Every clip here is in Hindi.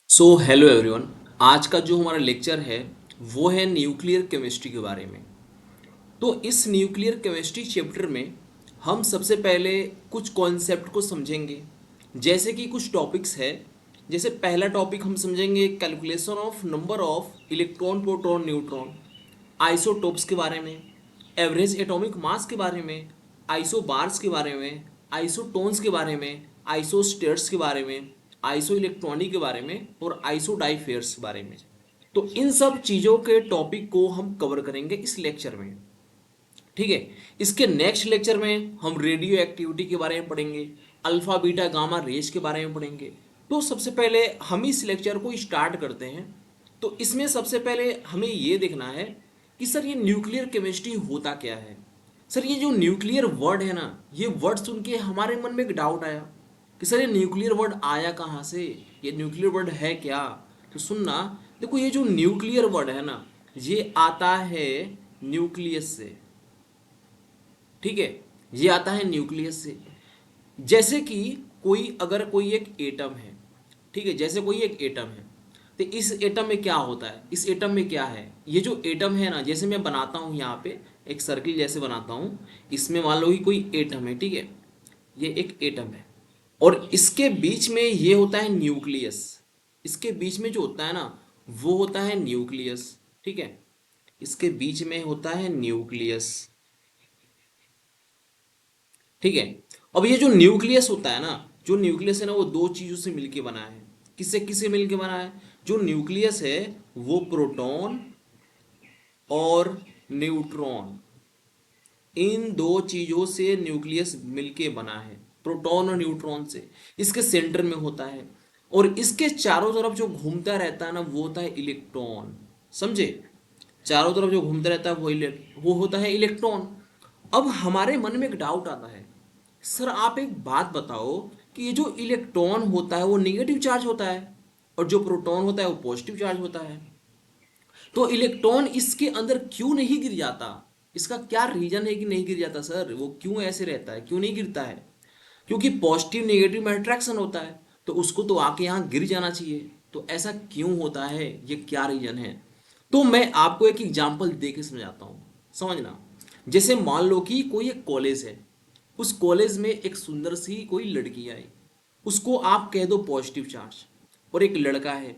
Hello everyone. आज का जो हमारा लेक्चर है वो है न्यूक्लियर केमिस्ट्री के बारे में। तो इस न्यूक्लियर केमिस्ट्री चैप्टर में हम सबसे पहले कुछ कॉन्सेप्ट को समझेंगे, जैसे कि कुछ टॉपिक्स है। जैसे पहला टॉपिक हम समझेंगे calculation of number of electron proton neutron, isotopes के बारे में, एवरेज एटॉमिक मास के बारे में, आइसोबार्स के बारे में, आइसोटोन्स के बारे में, आइसोस्टेट्स के बारे में, आइसो इलेक्ट्रॉनिक के बारे में और आइसोडाइफेयर्स के बारे में। तो इन सब चीज़ों के टॉपिक को हम कवर करेंगे इस लेक्चर में। ठीक है। इसके नेक्स्ट लेक्चर में हम रेडियो एक्टिविटी के बारे में पढ़ेंगे, अल्फा बीटा गामा रेज के बारे में पढ़ेंगे। तो सबसे पहले हम इस लेक्चर को स्टार्ट करते हैं। तो इसमें सबसे पहले हमें ये देखना है कि सर ये न्यूक्लियर केमिस्ट्री होता क्या है। सर ये जो न्यूक्लियर वर्ड है ना, ये वर्ड सुन के हमारे मन में एक डाउट आया कि सर ये न्यूक्लियर वर्ड आया कहाँ से, ये न्यूक्लियर वर्ड है क्या। तो सुनना, देखो ये जो न्यूक्लियर वर्ड है ना, ये आता है न्यूक्लियस से। ठीक है, ये आता है न्यूक्लियस से। जैसे कि अगर कोई एक एटम है, ठीक है, जैसे कोई एक एटम है, तो इस एटम में क्या होता है, इस एटम में क्या है, ये जो एटम है ना, जैसे मैं बनाता हूँ यहाँ पे एक सर्किल जैसे बनाता हूँ, इसमें मान लो कि कोई एटम है, ठीक है, ये एक एटम है और इसके बीच में ये होता है न्यूक्लियस। इसके बीच में जो होता है ना, वो होता है न्यूक्लियस। ठीक है, इसके बीच में होता है न्यूक्लियस। ठीक है। अब ये जो न्यूक्लियस होता है ना, जो न्यूक्लियस है ना, वो दो चीजों से मिलके बना है। किससे किससे मिलके बना है? जो न्यूक्लियस है वो प्रोटॉन और न्यूट्रॉन, इन दो चीजों से न्यूक्लियस मिलके बना है, प्रोटॉन और न्यूट्रॉन से। इसके सेंटर में होता है और इसके चारों तरफ जो घूमता रहता है ना, वो होता है इलेक्ट्रॉन। समझे? चारों तरफ जो घूमता रहता है वो होता है इलेक्ट्रॉन। अब हमारे मन में एक डाउट आता है, सर आप एक बात बताओ कि ये जो इलेक्ट्रॉन होता है वो निगेटिव चार्ज होता है और जो प्रोटॉन होता है वो पॉजिटिव चार्ज होता है, तो इलेक्ट्रॉन इसके अंदर क्यों नहीं गिर जाता? इसका क्या रीजन है कि नहीं गिर जाता सर? वो क्यों ऐसे रहता है, क्यों नहीं गिरता है? क्योंकि पॉजिटिव नेगेटिव में अट्रैक्शन होता है, तो उसको तो आके यहाँ गिर जाना चाहिए। तो ऐसा क्यों होता है, ये क्या रीजन है? तो मैं आपको एक एग्जांपल दे के समझाता हूँ, समझना। जैसे मान लो कि कोई एक कॉलेज है, उस कॉलेज में एक सुंदर सी कोई लड़की आई, उसको आप कह दो पॉजिटिव चार्ज, और एक लड़का है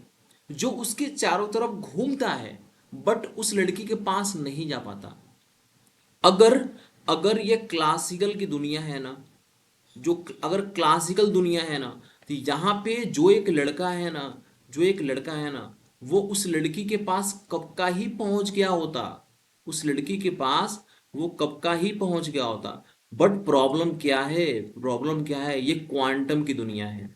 जो उसके चारों तरफ घूमता है बट उस लड़की के पास नहीं जा पाता। अगर अगर ये क्लासिकल की दुनिया है ना, जो अगर क्लासिकल दुनिया है ना, तो यहाँ पे जो एक लड़का है ना, वो उस लड़की के पास कब का ही पहुंच गया होता। उस लड़की के पास वो कब का ही पहुंच गया होता। बट प्रॉब्लम क्या है, ये क्वांटम की दुनिया है।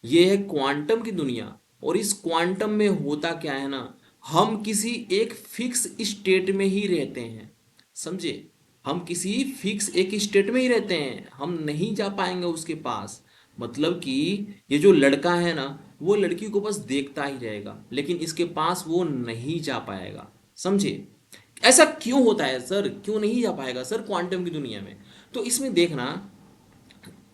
ये है क्वांटम की दुनिया। और इस क्वांटम में होता क्या है ना, हम किसी एक फिक्स स्टेट में ही रहते हैं। समझे? हम किसी फिक्स एक स्टेट में ही रहते हैं, हम नहीं जा पाएंगे उसके पास। मतलब कि ये जो लड़का है ना, वो लड़की को बस देखता ही रहेगा लेकिन इसके पास वो नहीं जा पाएगा। समझे? ऐसा क्यों होता है सर, क्यों नहीं जा पाएगा सर क्वांटम की दुनिया में? तो इसमें देखना,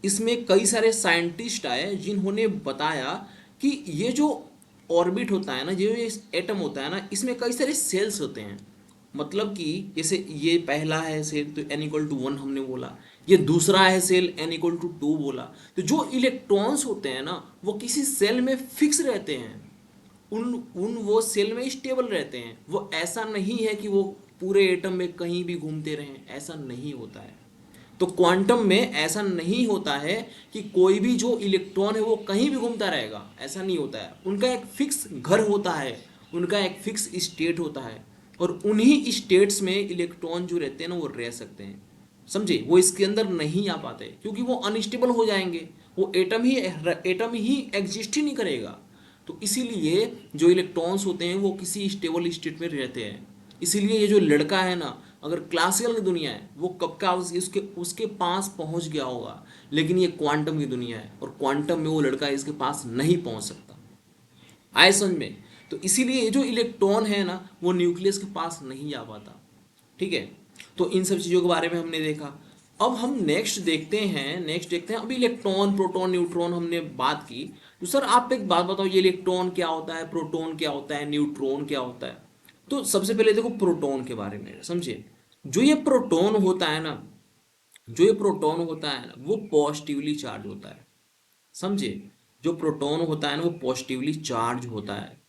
इसमें कई सारे साइंटिस्ट आए जिन्होंने बताया कि ये जो ऑर्बिट होता है ना, जो ये एटम होता है ना, इसमें कई सारे सेल्स होते हैं। मतलब कि जैसे ये पहला है सेल तो n=1 हमने बोला, ये दूसरा है सेल n=2 बोला। तो जो इलेक्ट्रॉन्स होते हैं ना, वो किसी सेल में फिक्स रहते हैं, उन उन वो सेल में स्टेबल रहते हैं। वो ऐसा नहीं है कि वो पूरे एटम में कहीं भी घूमते रहें, ऐसा नहीं होता है। तो क्वांटम में ऐसा नहीं होता है कि कोई भी जो इलेक्ट्रॉन है वो कहीं भी घूमता रहेगा, ऐसा नहीं होता है। उनका एक फिक्स घर होता है, उनका एक फिक्स स्टेट होता है और उन्हीं स्टेट्स में इलेक्ट्रॉन जो रहते हैं ना, वो रह सकते हैं। समझे? वो इसके अंदर नहीं आ पाते क्योंकि वो अनस्टेबल हो जाएंगे, वो एटम ही एग्जिस्ट ही नहीं करेगा। तो इसीलिए जो इलेक्ट्रॉन्स होते हैं वो किसी स्टेबल स्टेट में रहते हैं। इसीलिए ये जो लड़का है ना, अगर क्लासिकल की दुनिया है वो कब का उसके उसके पास पहुंच गया होगा, लेकिन ये क्वांटम की दुनिया है और क्वांटम में वो लड़का इसके पास नहीं पहुंच सकता। आए समझ में? तो इसीलिए ये जो इलेक्ट्रॉन है ना, वो न्यूक्लियस के पास नहीं जा पाता। ठीक है। तो इन सब चीज़ों के बारे में हमने देखा। अब हम नेक्स्ट देखते हैं अब इलेक्ट्रॉन प्रोटॉन न्यूट्रॉन हमने बात की। तो सर आप एक बात बताओ, ये इलेक्ट्रॉन क्या होता है, प्रोटॉन क्या होता है, न्यूट्रॉन क्या होता है? तो सबसे पहले देखो प्रोटॉन के बारे में समझिए। जो ये प्रोटॉन होता है ना, जो ये प्रोटॉन होता है ना, वो पॉजिटिवली चार्ज होता है। समझे? जो प्रोटॉन होता है ना, वो पॉजिटिवली चार्ज होता है।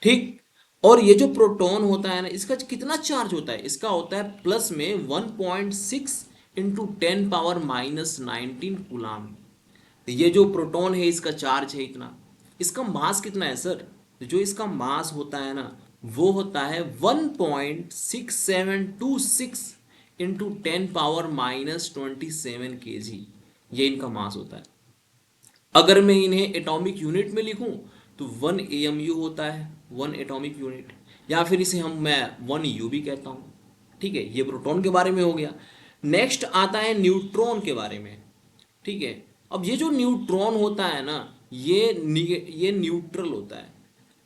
ठीक। और ये जो प्रोटॉन होता है ना, इसका कितना चार्ज होता है? इसका होता है प्लस में 1.6 इंटू 10⁻⁻19 कूलाम। तो ये जो प्रोटॉन है इसका चार्ज है इतना। इसका मास कितना है सर? तो जो इसका मास होता है ना, वो होता है 1.6726 इंटू 10⁻⁻27 kg। ये इनका मास होता है। अगर मैं इन्हें एटॉमिक यूनिट में लिखूं तो 1 AMU होता है, 1 एटॉमिक यूनिट। या फिर इसे मैं 1 U भी कहता हूं। ठीक है, ये प्रोटॉन के बारे में हो गया। नेक्स्ट आता है न्यूट्रॉन के बारे में। ठीक है। अब ये जो न्यूट्रॉन होता है ना, ये न्यूट्रल होता है,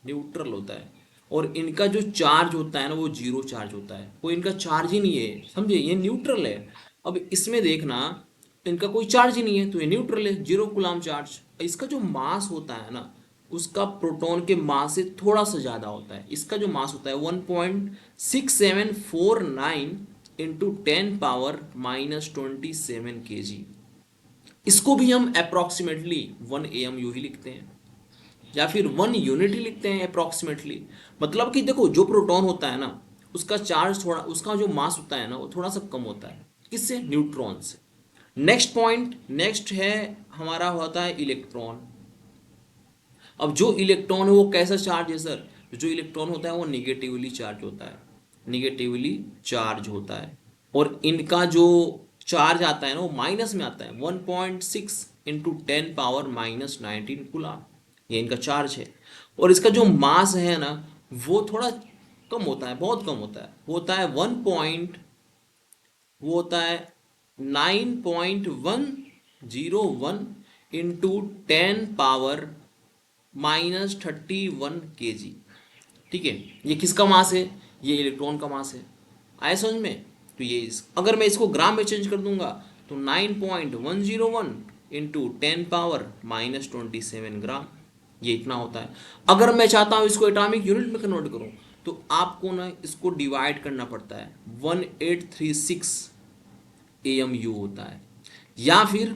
न्यूट्रल होता है। और इनका जो चार्ज होता है ना, वो जीरो चार्ज होता है, कोई इनका चार्ज ही नहीं है। समझे? ये न्यूट्रल है। अब इसमें देखना, इनका कोई चार्ज ही नहीं है, तो ये न्यूट्रल है, जीरो कूलाम चार्ज। इसका जो मास होता है ना, उसका प्रोटॉन के मास से थोड़ा सा ज़्यादा होता है। इसका जो मास होता है 1.6749 इंटू 10⁻⁻27 kg। इसको भी हम अप्रॉक्सीमेटली 1 AMU ही लिखते हैं, या फिर 1 यूनिट ही लिखते हैं अप्रॉक्सीमेटली। मतलब कि देखो, जो प्रोटॉन होता है ना, उसका चार्ज थोड़ा, उसका जो मास होता है ना, वो थोड़ा सा कम होता है। किससे? न्यूट्रॉन से। नेक्स्ट पॉइंट, नेक्स्ट है हमारा होता है इलेक्ट्रॉन। अब जो इलेक्ट्रॉन है वो कैसा चार्ज है सर? जो इलेक्ट्रॉन होता है वो निगेटिवली चार्ज होता है, निगेटिवली चार्ज होता है। और इनका जो चार्ज आता है ना, वो माइनस में आता है, 1.6 इंटू 10⁻⁻19 कूलाम। ये इनका चार्ज है। और इसका जो मास है ना, वो थोड़ा कम होता है, बहुत कम होता है। वो होता है वो होता है 9.101 इंटू 10⁻⁻31 kg। ठीक है। ये किसका मास है? ये इलेक्ट्रॉन का मास है। आया समझ में? तो ये अगर मैं इसको ग्राम में चेंज कर दूंगा तो 9.101 इंटू 10⁻⁻27 ग्राम, ये इतना होता है। अगर मैं चाहता हूँ इसको एटॉमिक यूनिट में कन्वर्ट करूँ, तो आपको ना इसको डिवाइड करना पड़ता है। 1836 AMU होता है, या फिर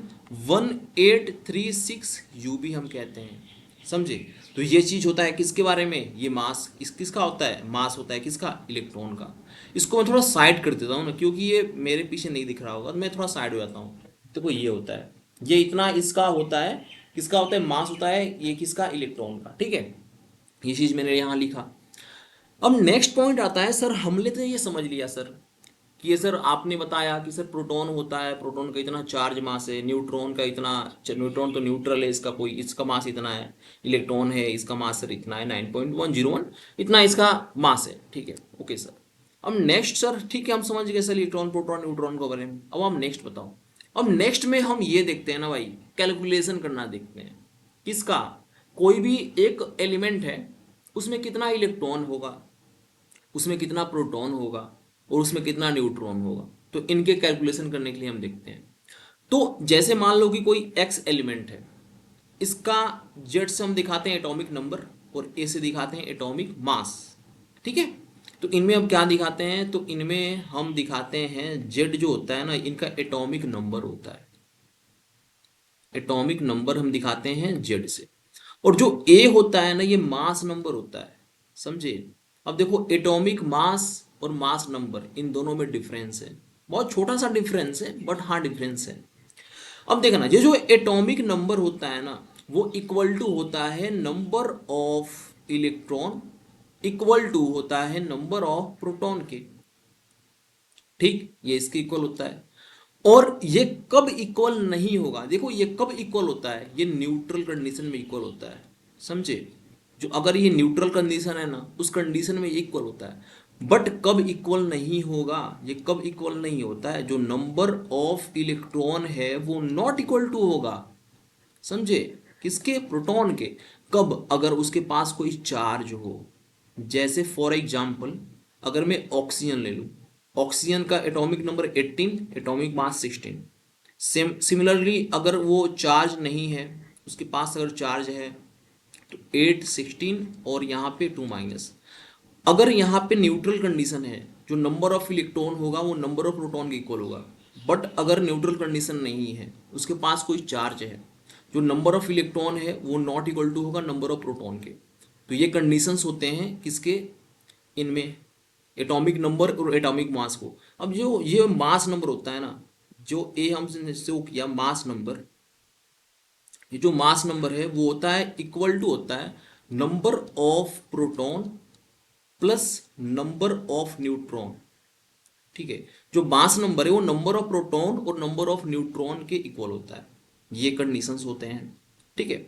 1836U भी हम कहते हैं। समझे? तो ये चीज होता है किसके बारे में? ये मास किसका होता है? मास होता है किसका? इलेक्ट्रॉन का। इसको मैं थोड़ा साइड कर देता हूँ ना, क्योंकि ये मेरे पीछे नहीं दिख रहा होगा, तो मैं थोड़ा साइड हो जाता हूँ। देखो ये होता है, ये इतना इसका होता है। किसका होता है? मास होता है ये किसका? इलेक्ट्रॉन का। ठीक है, ये चीज मैंने यहाँ लिखा। अब नेक्स्ट पॉइंट आता है, सर हमने तो ये समझ लिया सर कि ये सर आपने बताया कि सर प्रोटॉन होता है, प्रोटॉन का इतना चार्ज मास है, न्यूट्रॉन का इतना, न्यूट्रॉन तो न्यूट्रल है, इसका कोई, इसका मास इतना है। इलेक्ट्रॉन है, इसका मास सर इतना है, 9.101, इतना इसका मास है। ठीक है, ओके सर। अब नेक्स्ट सर, ठीक है हम समझ गए सर इलेक्ट्रॉन, प्रोटॉन, न्यूट्रॉन के बारे में। अब हम नेक्स्ट बताओ। अब नेक्स्ट में हम ये देखते हैं ना भाई, कैलकुलेशन करना देखते हैं। किसका? कोई भी एक एलिमेंट है, उसमें कितना इलेक्ट्रॉन होगा, उसमें कितना प्रोटॉन होगा, और उसमें कितना न्यूट्रॉन होगा। तो इनके कैलकुलेशन करने के लिए हम देखते हैं। तो जैसे मान लो कि कोई एक्स एलिमेंट है, इसका जेड से हम दिखाते हैं एटॉमिक नंबर, और ए से दिखाते हैं एटॉमिक मास। ठीक है। तो इनमें हम क्या दिखाते हैं? तो इनमें हम दिखाते हैं जेड जो होता है ना, इनका एटॉमिक नंबर होता है। एटॉमिक नंबर हम दिखाते हैं जेड से। और जो ए होता है ना, ये मास नंबर होता है। समझे? अब देखो, एटॉमिक मास और मास नंबर, इन दोनों में डिफरेंस है, बहुत छोटा सा डिफरेंस है, बट हाँ डिफरेंस है। अब देखना, ये जो एटॉमिक नंबर होता है ना, वो इक्वल टू होता है number of electron, equal to होता है नंबर ऑफ प्रोटॉन के। ठीक, ये इसके इक्वल होता है। और ये कब इक्वल नहीं होगा? देखो, ये कब इक्वल होता है? ये न्यूट्रल कंडीशन में इक्वल होता है। समझे? जो अगर ये न्यूट्रल कंडीशन है ना, उस कंडीशन में ये इक्वल होता है। बट कब इक्वल नहीं होगा? ये कब इक्वल नहीं होता है? जो नंबर ऑफ इलेक्ट्रॉन है वो नॉट इक्वल टू होगा। समझे? किसके? प्रोटॉन के। कब? अगर उसके पास कोई चार्ज हो। जैसे फॉर एग्जाम्पल, अगर मैं ऑक्सीजन ले लूं, ऑक्सीजन का एटॉमिक नंबर 18, एटॉमिक मास 16। सिमिलरली अगर वो चार्ज नहीं है, उसके पास अगर चार्ज है, तो 8 16 और यहाँ पे 2 माइनस। अगर यहाँ पे न्यूट्रल कंडीशन है, जो नंबर ऑफ इलेक्ट्रॉन होगा वो नंबर ऑफ प्रोटॉन के इक्वल होगा। बट अगर न्यूट्रल कंडीशन नहीं है, उसके पास कोई चार्ज है, जो नंबर ऑफ इलेक्ट्रॉन है वो नॉट इक्वल टू होगा नंबर ऑफ प्रोटॉन के। तो ये कंडीशंस होते हैं किसके, इनमें, एटॉमिक नंबर और एटॉमिक मास को। अब जो ये मास नंबर होता है ना, जो ए हमने शो किया मास नंबर, ये जो मास नंबर है वो होता है इक्वल टू होता है number of proton plus number of neutron. ठीक है, जो मास नंबर है वो नंबर ऑफ प्रोटॉन और नंबर ऑफ न्यूट्रॉन के इक्वल होता है। ये कंडीशंस होते हैं। ठीक है,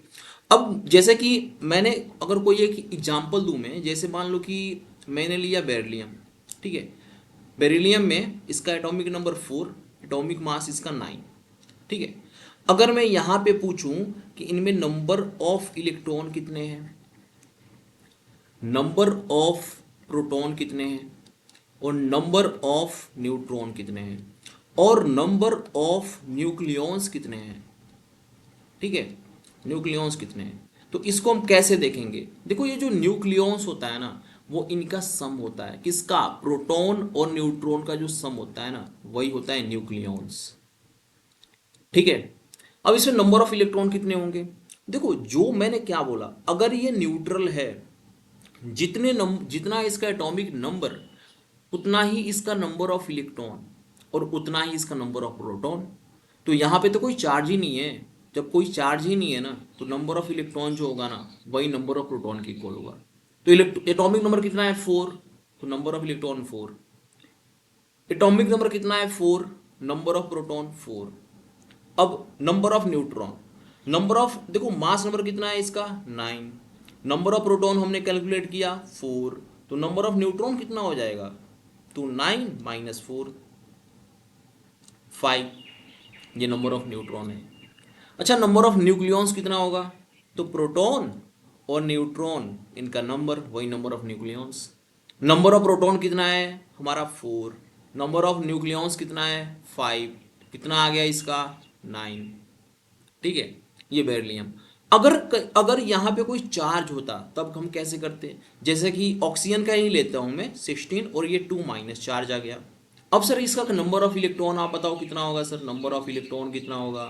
अब जैसे कि मैंने अगर कोई एक एग्जांपल दूं मैं, जैसे मान लो कि मैंने लिया बेरिलियम। ठीक है, बेरिलियम में इसका एटॉमिक नंबर 4, एटॉमिक मास इसका 9। ठीक है, अगर मैं यहाँ पे पूछूं कि इनमें नंबर ऑफ इलेक्ट्रॉन कितने हैं, नंबर ऑफ प्रोटॉन कितने हैं, और नंबर ऑफ न्यूट्रॉन कितने हैं, और नंबर ऑफ न्यूक्लियॉन्स कितने हैं। ठीक है, न्यूक्लियॉन्स कितने हैं, तो इसको हम कैसे देखेंगे। देखो ये जो न्यूक्लियॉन्स होता है ना, वो इनका सम होता है, किसका, प्रोटॉन और न्यूट्रॉन का जो सम होता है ना, वही होता है न्यूक्लियॉन्स। ठीक है, अब इसमें नंबर ऑफ इलेक्ट्रॉन कितने होंगे। देखो जो मैंने क्या बोला, अगर ये न्यूट्रल है, जितना इसका एटॉमिक नंबर उतना ही इसका नंबर ऑफ इलेक्ट्रॉन और उतना ही इसका नंबर ऑफ प्रोटॉन। तो यहाँ पे तो कोई चार्ज ही नहीं है। जब कोई चार्ज ही नहीं है ना, तो नंबर ऑफ इलेक्ट्रॉन जो होगा ना, वही नंबर ऑफ प्रोटॉन के इक्वल होगा। तो एटॉमिक नंबर कितना है 4, तो number of electron 4। Atomic number कितना है 4, नंबर ऑफ प्रोटॉन 4। अब number of neutron, number of, देखो मास नंबर कितना है इसका 9, नंबर ऑफ प्रोटॉन हमने कैलकुलेट किया 4, तो नंबर ऑफ न्यूट्रॉन कितना हो जाएगा, तो 9 माइनस 4, 5। ये नंबर ऑफ न्यूट्रॉन है। अच्छा, नंबर ऑफ न्यूक्लियॉन्स कितना होगा, तो प्रोटॉन और न्यूट्रॉन इनका नंबर, वही number of nucleons. Number of proton कितना है हमारा 4, नंबर ऑफ न्यूक्लियॉन्स कितना है 5, कितना आ गया इसका 9। ठीक है, ये बेरिलियम। अगर अगर यहाँ पे कोई चार्ज होता तब हम कैसे करते, जैसे कि ऑक्सीजन का ही लेता हूँ मैं 16 और ये 2 माइनस चार्ज आ गया। अब सर इसका नंबर ऑफ इलेक्ट्रॉन आप बताओ कितना होगा सर, नंबर ऑफ इलेक्ट्रॉन कितना होगा,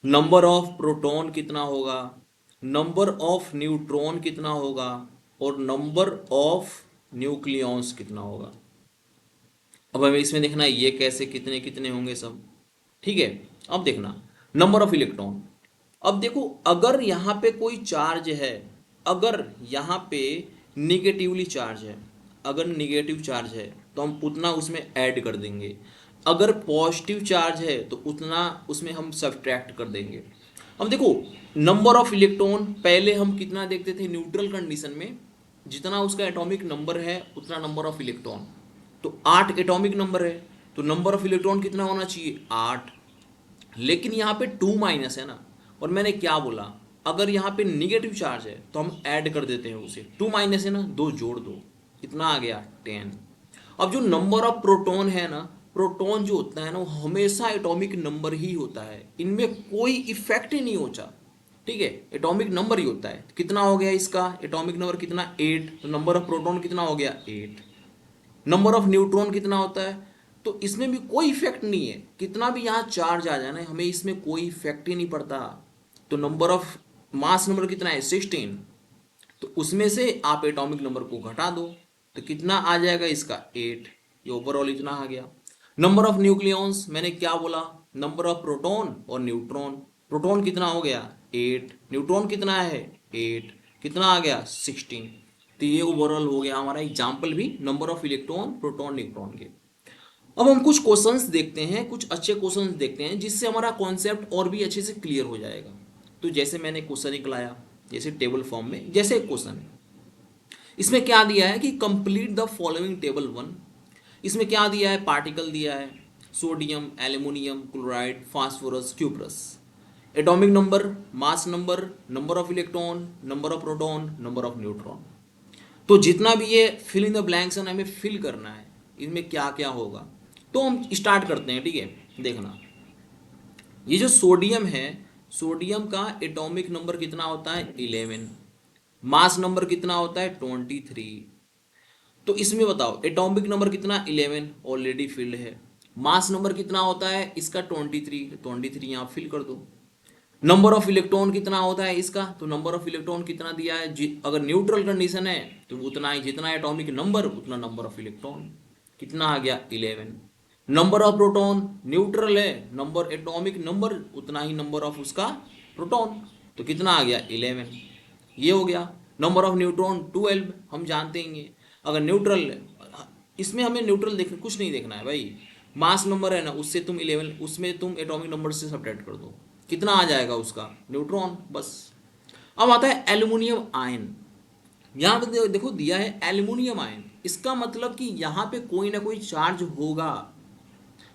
नंबर ऑफ प्रोटॉन कितना होगा, नंबर ऑफ न्यूट्रॉन कितना होगा, और नंबर ऑफ न्यूक्लियॉन्स कितना होगा। अब हमें इसमें देखना है ये कैसे कितने कितने होंगे सब। ठीक है, अब देखना नंबर ऑफ इलेक्ट्रॉन। अब देखो अगर यहाँ पे कोई चार्ज है, अगर यहाँ पे निगेटिवली चार्ज है, अगर निगेटिव चार्ज है तो हम उतना उसमें ऐड कर देंगे, अगर पॉजिटिव चार्ज है तो उतना उसमें हम सब्ट्रैक्ट कर देंगे। अब देखो नंबर ऑफ इलेक्ट्रॉन पहले हम कितना देखते थे न्यूट्रल कंडीशन में, जितना उसका एटॉमिक नंबर है उतना नंबर ऑफ इलेक्ट्रॉन। तो 8 एटॉमिक नंबर है, तो नंबर ऑफ इलेक्ट्रॉन कितना होना चाहिए 8। लेकिन यहाँ पे 2 माइनस है ना, और मैंने क्या बोला, अगर यहाँ पे निगेटिव चार्ज है तो हम ऐड कर देते हैं उसे, 2 माइनस है ना, 2 जोड़ दो, कितना आ गया 10। अब जो नंबर ऑफ प्रोटॉन है ना, प्रोटॉन जो होता है ना वो हमेशा एटॉमिक नंबर ही होता है, इनमें कोई इफेक्ट ही नहीं होता। ठीक है, एटॉमिक नंबर ही होता है। कितना हो गया इसका एटॉमिक नंबर कितना 8, तो नंबर ऑफ प्रोटॉन कितना हो गया 8। नंबर ऑफ न्यूट्रॉन कितना होता है, तो इसमें भी कोई इफेक्ट नहीं है, कितना भी यहाँ चार्ज आ जाए ना हमें इसमें कोई इफेक्ट ही नहीं पड़ता। तो नंबर ऑफ मास नंबर कितना है 16, तो उसमें से आप एटॉमिक नंबर को घटा दो तो कितना आ जाएगा इसका 8। ये ओवरऑल इतना आ गया। नंबर ऑफ न्यूक्लियॉन्स मैंने क्या बोला, नंबर ऑफ प्रोटॉन और न्यूट्रॉन, प्रोटॉन कितना हो गया 8, न्यूट्रॉन कितना है 8, कितना आ गया 16। तो ये ओवरऑल हो गया हमारा एग्जाम्पल भी number of electron proton neutron के। अब हम कुछ क्वेश्चंस देखते हैं, कुछ अच्छे क्वेश्चंस देखते हैं जिससे हमारा कॉन्सेप्ट और भी अच्छे से क्लियर हो जाएगा। तो जैसे मैंने क्वेश्चन निकलाया, जैसे टेबल फॉर्म में, जैसे एक क्वेश्चन है, इसमें क्या दिया है कि कंप्लीट द फॉलोइंग टेबल 1। इसमें क्या दिया है, पार्टिकल दिया है sodium, aluminium chloride, phosphorus, cuprous, atomic number, mass number, number of electron, number of proton, number of neutron. तो जितना भी ये फिल इन द ब्लैंक्स है हमें फिल करना है, इनमें क्या क्या होगा। तो हम स्टार्ट करते हैं। ठीक है, देखना ये जो सोडियम है, सोडियम का एटॉमिक नंबर कितना होता है 11, मास नंबर कितना होता है 23। तो इसमें बताओ एटॉमिक नंबर कितना 11 ऑलरेडी फिल्ड है। मास नंबर कितना होता है इसका 23, 23 यहाँ फिल कर दो। नंबर ऑफ इलेक्ट्रॉन कितना होता है इसका, तो नंबर ऑफ इलेक्ट्रॉन कितना दिया है अगर न्यूट्रल कंडीशन है तो उतना ही, जितना एटॉमिक नंबर उतना नंबर ऑफ इलेक्ट्रॉन, कितना आ गया 11। नंबर ऑफ प्रोटॉन न्यूट्रल है, नंबर एटॉमिक नंबर उतना ही नंबर ऑफ उसका प्रोटॉन, तो कितना आ गया 11। ये हो गया। नंबर ऑफ न्यूट्रॉन 12 हम जानते हैं। अगर न्यूट्रल, इसमें हमें न्यूट्रल देख कुछ नहीं देखना है भाई, मास नंबर है ना उससे तुम 11, उसमें तुम एटॉमिक नंबर से सब्ट्रैक्ट कर दो, कितना आ जाएगा उसका न्यूट्रॉन, बस। अब आता है एल्युमिनियम आयन। यहाँ पे देखो दिया है एल्युमिनियम आयन, इसका मतलब कि यहाँ पे कोई ना कोई चार्ज होगा,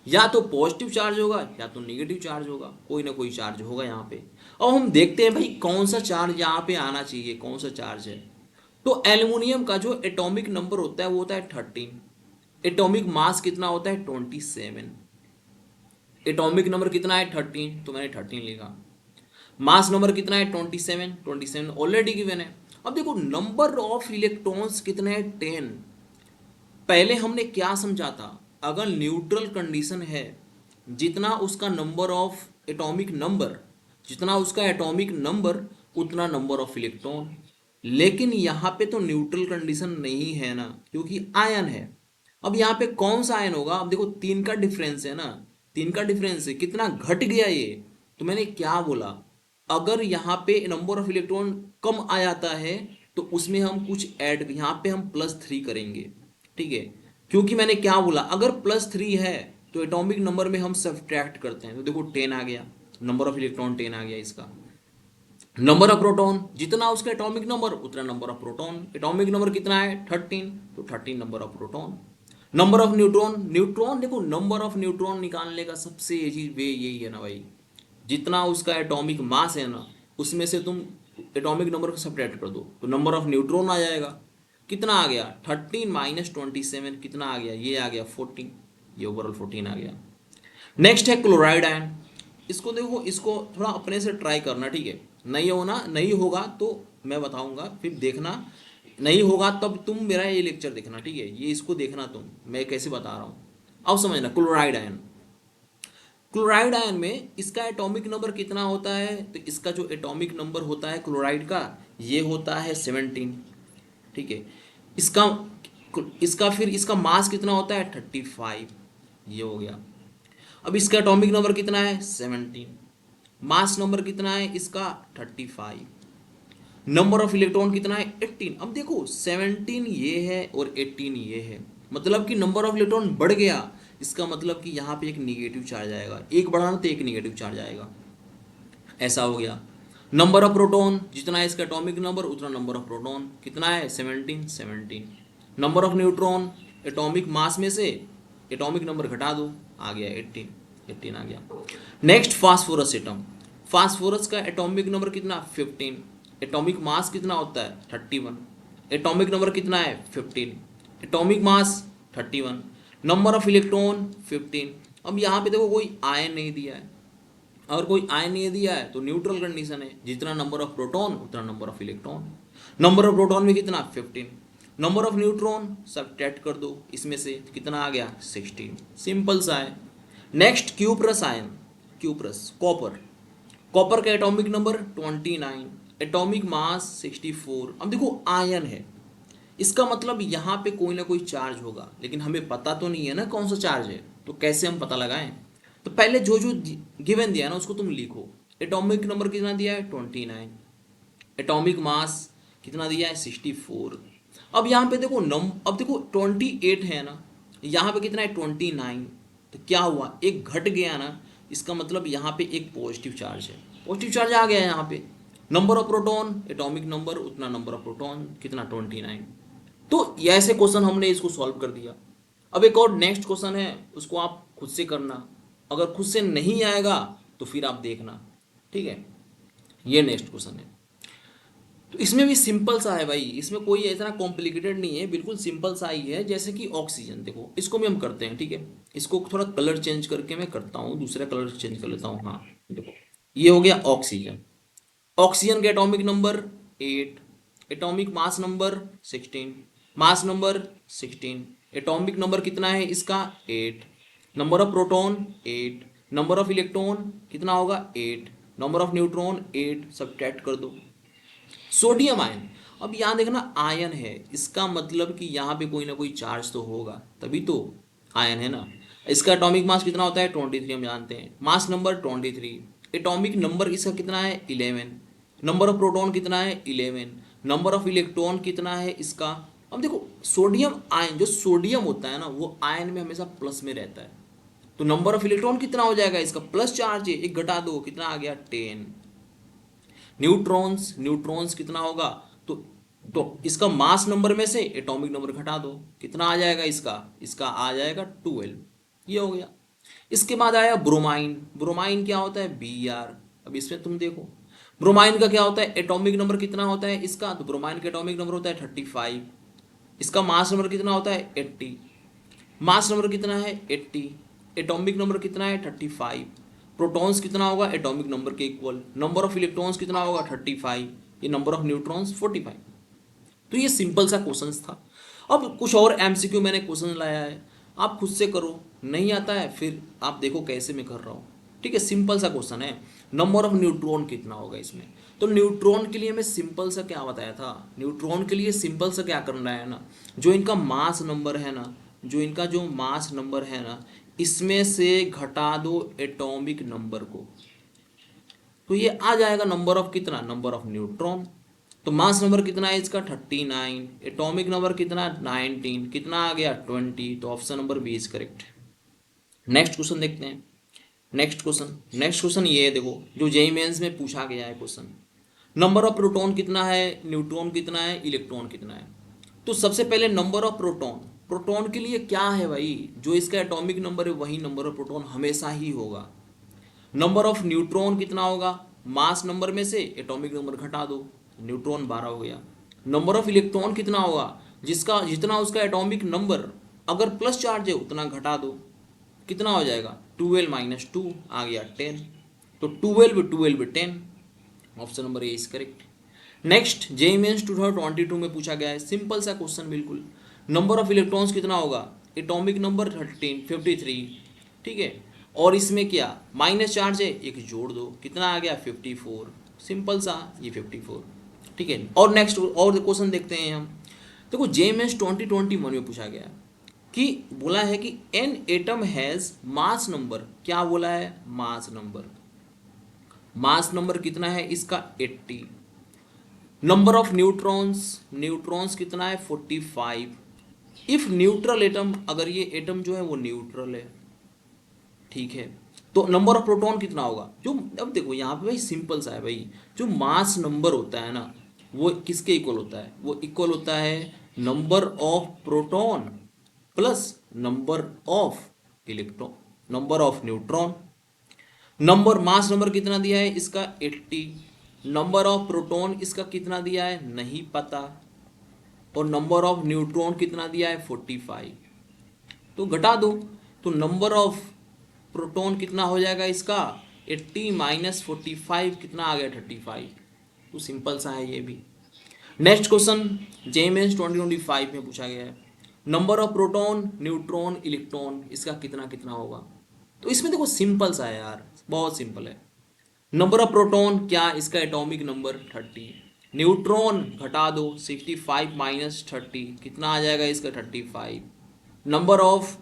या तो पॉजिटिव चार्ज होगा या तो नेगेटिव चार्ज होगा, कोई ना कोई चार्ज होगा यहाँ पे। अब हम देखते हैं भाई कौन सा चार्ज यहाँ पे आना चाहिए, कौन सा चार्ज है। तो एल्युमिनियम का जो एटॉमिक नंबर होता है वो होता है 13। एटॉमिक मास कितना होता है 27। एटॉमिक नंबर कितना है 13, तो मैंने 13 लिखा। मास नंबर कितना है 27, 27 ऑलरेडी गिवन है। अब देखो नंबर ऑफ इलेक्ट्रॉन्स कितने हैं 10। पहले हमने क्या समझा था, अगर न्यूट्रल कंडीशन है जितना उसका नंबर ऑफ एटॉमिक नंबर, जितना उसका एटॉमिक नंबर उतना नंबर ऑफ इलेक्ट्रॉन। लेकिन यहाँ पे तो न्यूट्रल कंडीशन नहीं है ना, क्योंकि आयन है। अब यहाँ पे कौन सा आयन होगा, अब देखो 3 का डिफरेंस है ना, 3 का डिफरेंस है, कितना घट गया ये। तो मैंने क्या बोला, अगर यहाँ पे नंबर ऑफ इलेक्ट्रॉन कम आ जाता है तो उसमें हम कुछ ऐड, यहाँ पे हम +3 करेंगे, ठीक है। क्योंकि मैंने क्या बोला, अगर +3 है तो एटॉमिक नंबर में हम सब्ट्रैक्ट करते हैं, तो देखो 10 आ गया, नंबर ऑफ इलेक्ट्रॉन 10 आ गया इसका। नंबर ऑफ प्रोटॉन, जितना उसका एटॉमिक नंबर उतना number of proton, atomic number कितना है 13, तो 13 number of proton. Number of neutron, neutron देखो नंबर ऑफ न्यूट्रॉन निकालने का सबसे इजी वे यही है ना भाई, जितना उसका एटॉमिक मास है ना उसमें से तुम एटॉमिक नंबर को सब्ट्रैक्ट कर दो तो नंबर ऑफ न्यूट्रॉन आ जाएगा। कितना आ गया 13 - 27, कितना आ गया, ये आ गया 14, ये ओवरऑल 14 आ गया। नेक्स्ट है क्लोराइड आयन। इसको देखो, इसको थोड़ा अपने से ट्राई करना, ठीक है। नहीं होना, नहीं होगा तो मैं बताऊंगा, फिर देखना, नहीं होगा तब तुम मेरा ये लेक्चर देखना, ठीक है। ये इसको देखना तुम, मैं कैसे बता रहा हूँ। अब समझना क्लोराइड आयन। क्लोराइड आयन में इसका एटॉमिक नंबर कितना होता है, तो इसका जो एटॉमिक नंबर होता है क्लोराइड का ये होता है 17, ठीक है। इसका इसका फिर इसका मास कितना होता है 35, ये हो गया। अब इसका एटॉमिक नंबर कितना है 17, मास नंबर कितना है इसका 35, नंबर ऑफ इलेक्ट्रॉन कितना है 18। अब देखो 17 ये है और 18 ये है, मतलब कि नंबर ऑफ इलेक्ट्रॉन बढ़ गया, इसका मतलब कि यहाँ पे एक निगेटिव चार्ज आएगा, एक बढ़ाना तो एक निगेटिव चार्ज आएगा, ऐसा हो गया। नंबर ऑफ प्रोटॉन, जितना है इसका एटॉमिक नंबर उतना नंबर ऑफ प्रोटॉन, कितना है 17, 17। Number of neutron, atomic mass में से एटॉमिक नंबर घटा दो, आ गया 18, 18 आ गया। Next phosphorus atom. फास्फोरस का एटॉमिक नंबर कितना 15, एटॉमिक मास कितना होता है 31, एटॉमिक नंबर कितना है 15, atomic mass 31, number of electron 15। अब यहाँ पे देखो कोई आयन नहीं दिया है, अगर कोई आयन नहीं दिया है तो न्यूट्रल कंडीशन है, जितना नंबर ऑफ प्रोटॉन उतना number of electron. Number of proton में कितना 15, नंबर ऑफ न्यूट्रॉन सब्ट्रैक्ट कर दो इसमें से, कितना आ गया 16, सिंपल सा है। Next cuprous ion, cuprous copper. Copper का एटॉमिक नंबर 29, एटॉमिक मास 64। अब देखो आयन है, इसका मतलब यहाँ पे कोई ना कोई चार्ज होगा, लेकिन हमें पता तो नहीं है ना कौन सा चार्ज है, तो कैसे हम पता लगाएं। तो पहले जो जो गिवन दिया है ना उसको तुम लिखो। एटॉमिक नंबर कितना दिया है 29, एटॉमिक मास कितना दिया है 64। अब यहाँ पे देखो अब देखो 28 है ना, यहाँ पे कितना है 29, तो क्या हुआ एक घट गया ना, इसका मतलब यहाँ पे एक पॉजिटिव चार्ज है, पॉजिटिव चार्ज आ गया यहाँ पे। Number of proton, atomic number उतना नंबर ऑफ प्रोटॉन, कितना 29। तो ये ऐसे क्वेश्चन हमने इसको सॉल्व कर दिया। अब एक और नेक्स्ट क्वेश्चन है, उसको आप खुद से करना, अगर खुद से नहीं आएगा तो फिर आप देखना, ठीक है। ये नेक्स्ट क्वेश्चन है, तो इसमें भी सिंपल सा है भाई, इसमें कोई इतना कॉम्प्लिकेटेड नहीं है, बिल्कुल सिंपल सा ही है। जैसे कि ऑक्सीजन, देखो इसको भी हम करते हैं, ठीक है। इसको थोड़ा कलर चेंज करके मैं करता हूँ, दूसरा कलर चेंज कर लेता हूँ। हाँ देखो ये हो गया ऑक्सीजन। ऑक्सीजन का atomic number 8, atomic mass number 16, mass number 16, atomic number कितना है इसका 8, number of proton 8, number of electron कितना होगा 8, नंबर ऑफ न्यूट्रॉन 8, सब्ट्रैक्ट कर दो। सोडियम आयन, अब यहाँ देखना आयन है, इसका मतलब कि यहाँ पे कोई ना कोई चार्ज तो होगा, तभी तो आयन है ना। इसका एटॉमिक मास कितना होता है 23, हम जानते हैं, मास नंबर 23, एटॉमिक नंबर इसका कितना है 11, नंबर ऑफ प्रोटॉन कितना है 11, नंबर ऑफ इलेक्ट्रॉन कितना है इसका। अब देखो सोडियम आयन, जो सोडियम होता है ना वो आयन में हमेशा प्लस में रहता है, तो नंबर ऑफ इलेक्ट्रॉन कितना हो जाएगा इसका, प्लस चार्ज है, एक घटा दो कितना आ गया 10। न्यूट्रॉन्स, न्यूट्रॉन्स कितना होगा, तो इसका मास नंबर में से एटॉमिक नंबर घटा दो, कितना आ जाएगा इसका, इसका आ जाएगा 12, ये हो गया। इसके बाद आया ब्रोमाइन, ब्रोमाइन क्या होता है Br। अब इसमें तुम देखो ब्रोमाइन का क्या होता है, एटॉमिक नंबर कितना होता है इसका, तो ब्रोमाइन का एटॉमिक नंबर होता है 35, इसका मास नंबर कितना होता है 80, मास नंबर कितना है 80, एटॉमिक नंबर कितना है 35, प्रोटॉन्स कितना होगा एटॉमिक नंबर के इक्वल, नंबर ऑफ इलेक्ट्रॉन्स कितना होगा 35, ये नंबर ऑफ न्यूट्रॉन्स 45। तो ये सिंपल सा क्वेश्चन था। अब कुछ और एमसीक्यू मैंने क्वेश्चन लाया है, आप खुद से करो, नहीं आता है फिर आप देखो कैसे मैं कर रहा हूँ, ठीक है। सिंपल सा क्वेश्चन है, नंबर ऑफ न्यूट्रॉन कितना होगा इसमें, तो न्यूट्रॉन के लिए मैं सिंपल सा क्या बताया था, न्यूट्रॉन के लिए सिंपल सा क्या करना है ना, जो इनका मास नंबर है ना, जो इनका जो मास नंबर है ना, इसमें से घटा दो एटॉमिक नंबर को, तो ये आ जाएगा नंबर ऑफ कितना, नंबर ऑफ न्यूट्रॉन। तो मास नंबर कितना है इसका 39, एटॉमिक नंबर कितना 19, कितना आ गया 20, तो option number B is correct. Next question देखते हैं। नेक्स्ट क्वेश्चन ये है, देखो जो जेईई मेंस में पूछा गया है क्वेश्चन, नंबर ऑफ प्रोटॉन कितना है, न्यूट्रॉन कितना है, इलेक्ट्रॉन कितना है। तो सबसे पहले नंबर ऑफ प्रोटॉन, प्रोटॉन के लिए क्या है भाई, जो इसका एटॉमिक नंबर है वही नंबर ऑफ प्रोटॉन हमेशा ही होगा। नंबर ऑफ न्यूट्रॉन कितना होगा, मास नंबर में से एटॉमिक नंबर घटा दो, न्यूट्रॉन 12 हो गया। नंबर ऑफ इलेक्ट्रॉन कितना होगा, जिसका जितना उसका एटॉमिक नंबर अगर प्लस चार्ज है उतना घटा दो, कितना हो जाएगा 12 माइनस 2 आ गया 10, तो 12 12 10, option number A is correct. Next JEE mains 2022 में पूछा गया है सिंपल सा क्वेश्चन बिल्कुल, नंबर ऑफ इलेक्ट्रॉन्स कितना होगा, एटॉमिक नंबर 53, ठीक है, और इसमें क्या माइनस चार्ज है, एक जोड़ दो, कितना आ गया 54, सिंपल सा ये 54, ठीक है। और नेक्स्ट और क्वेश्चन देखते हैं हम। देखो जेईई मेंस 2021 में पूछा गया कि बोला है कि an atom has mass number, क्या बोला है मास नंबर, मास नंबर कितना है इसका 80, नंबर ऑफ न्यूट्रॉन्स, न्यूट्रॉन्स कितना है 45, इफ न्यूट्रल एटम, अगर ये एटम जो है वो न्यूट्रल है, ठीक है, तो नंबर ऑफ प्रोटॉन कितना होगा, जो अब देखो यहाँ पे भाई सिंपल सा है भाई, जो मास नंबर होता है ना वो किसके इक्वल होता है, वो इक्वल होता है number of proton plus number of electron, number of neutron. Number mass number कितना दिया है इसका 80, नंबर ऑफ प्रोटॉन इसका कितना दिया है नहीं पता, और नंबर ऑफ न्यूट्रॉन कितना दिया है 45, तो घटा दो, तो नंबर ऑफ प्रोटॉन कितना हो जाएगा इसका 80 माइनस 45 कितना आ गया 35, तो सिंपल सा है ये भी। नेक्स्ट क्वेश्चन जेईई मेंस 2025 में पूछा गया है, number of proton neutron electron इसका कितना कितना होगा, तो इसमें देखो सिंपल सा है यार, बहुत सिंपल है। नंबर ऑफ प्रोटॉन क्या इसका एटॉमिक नंबर 30, न्यूट्रॉन घटा दो 65 माइनस 30 कितना आ जाएगा इसका 35, number of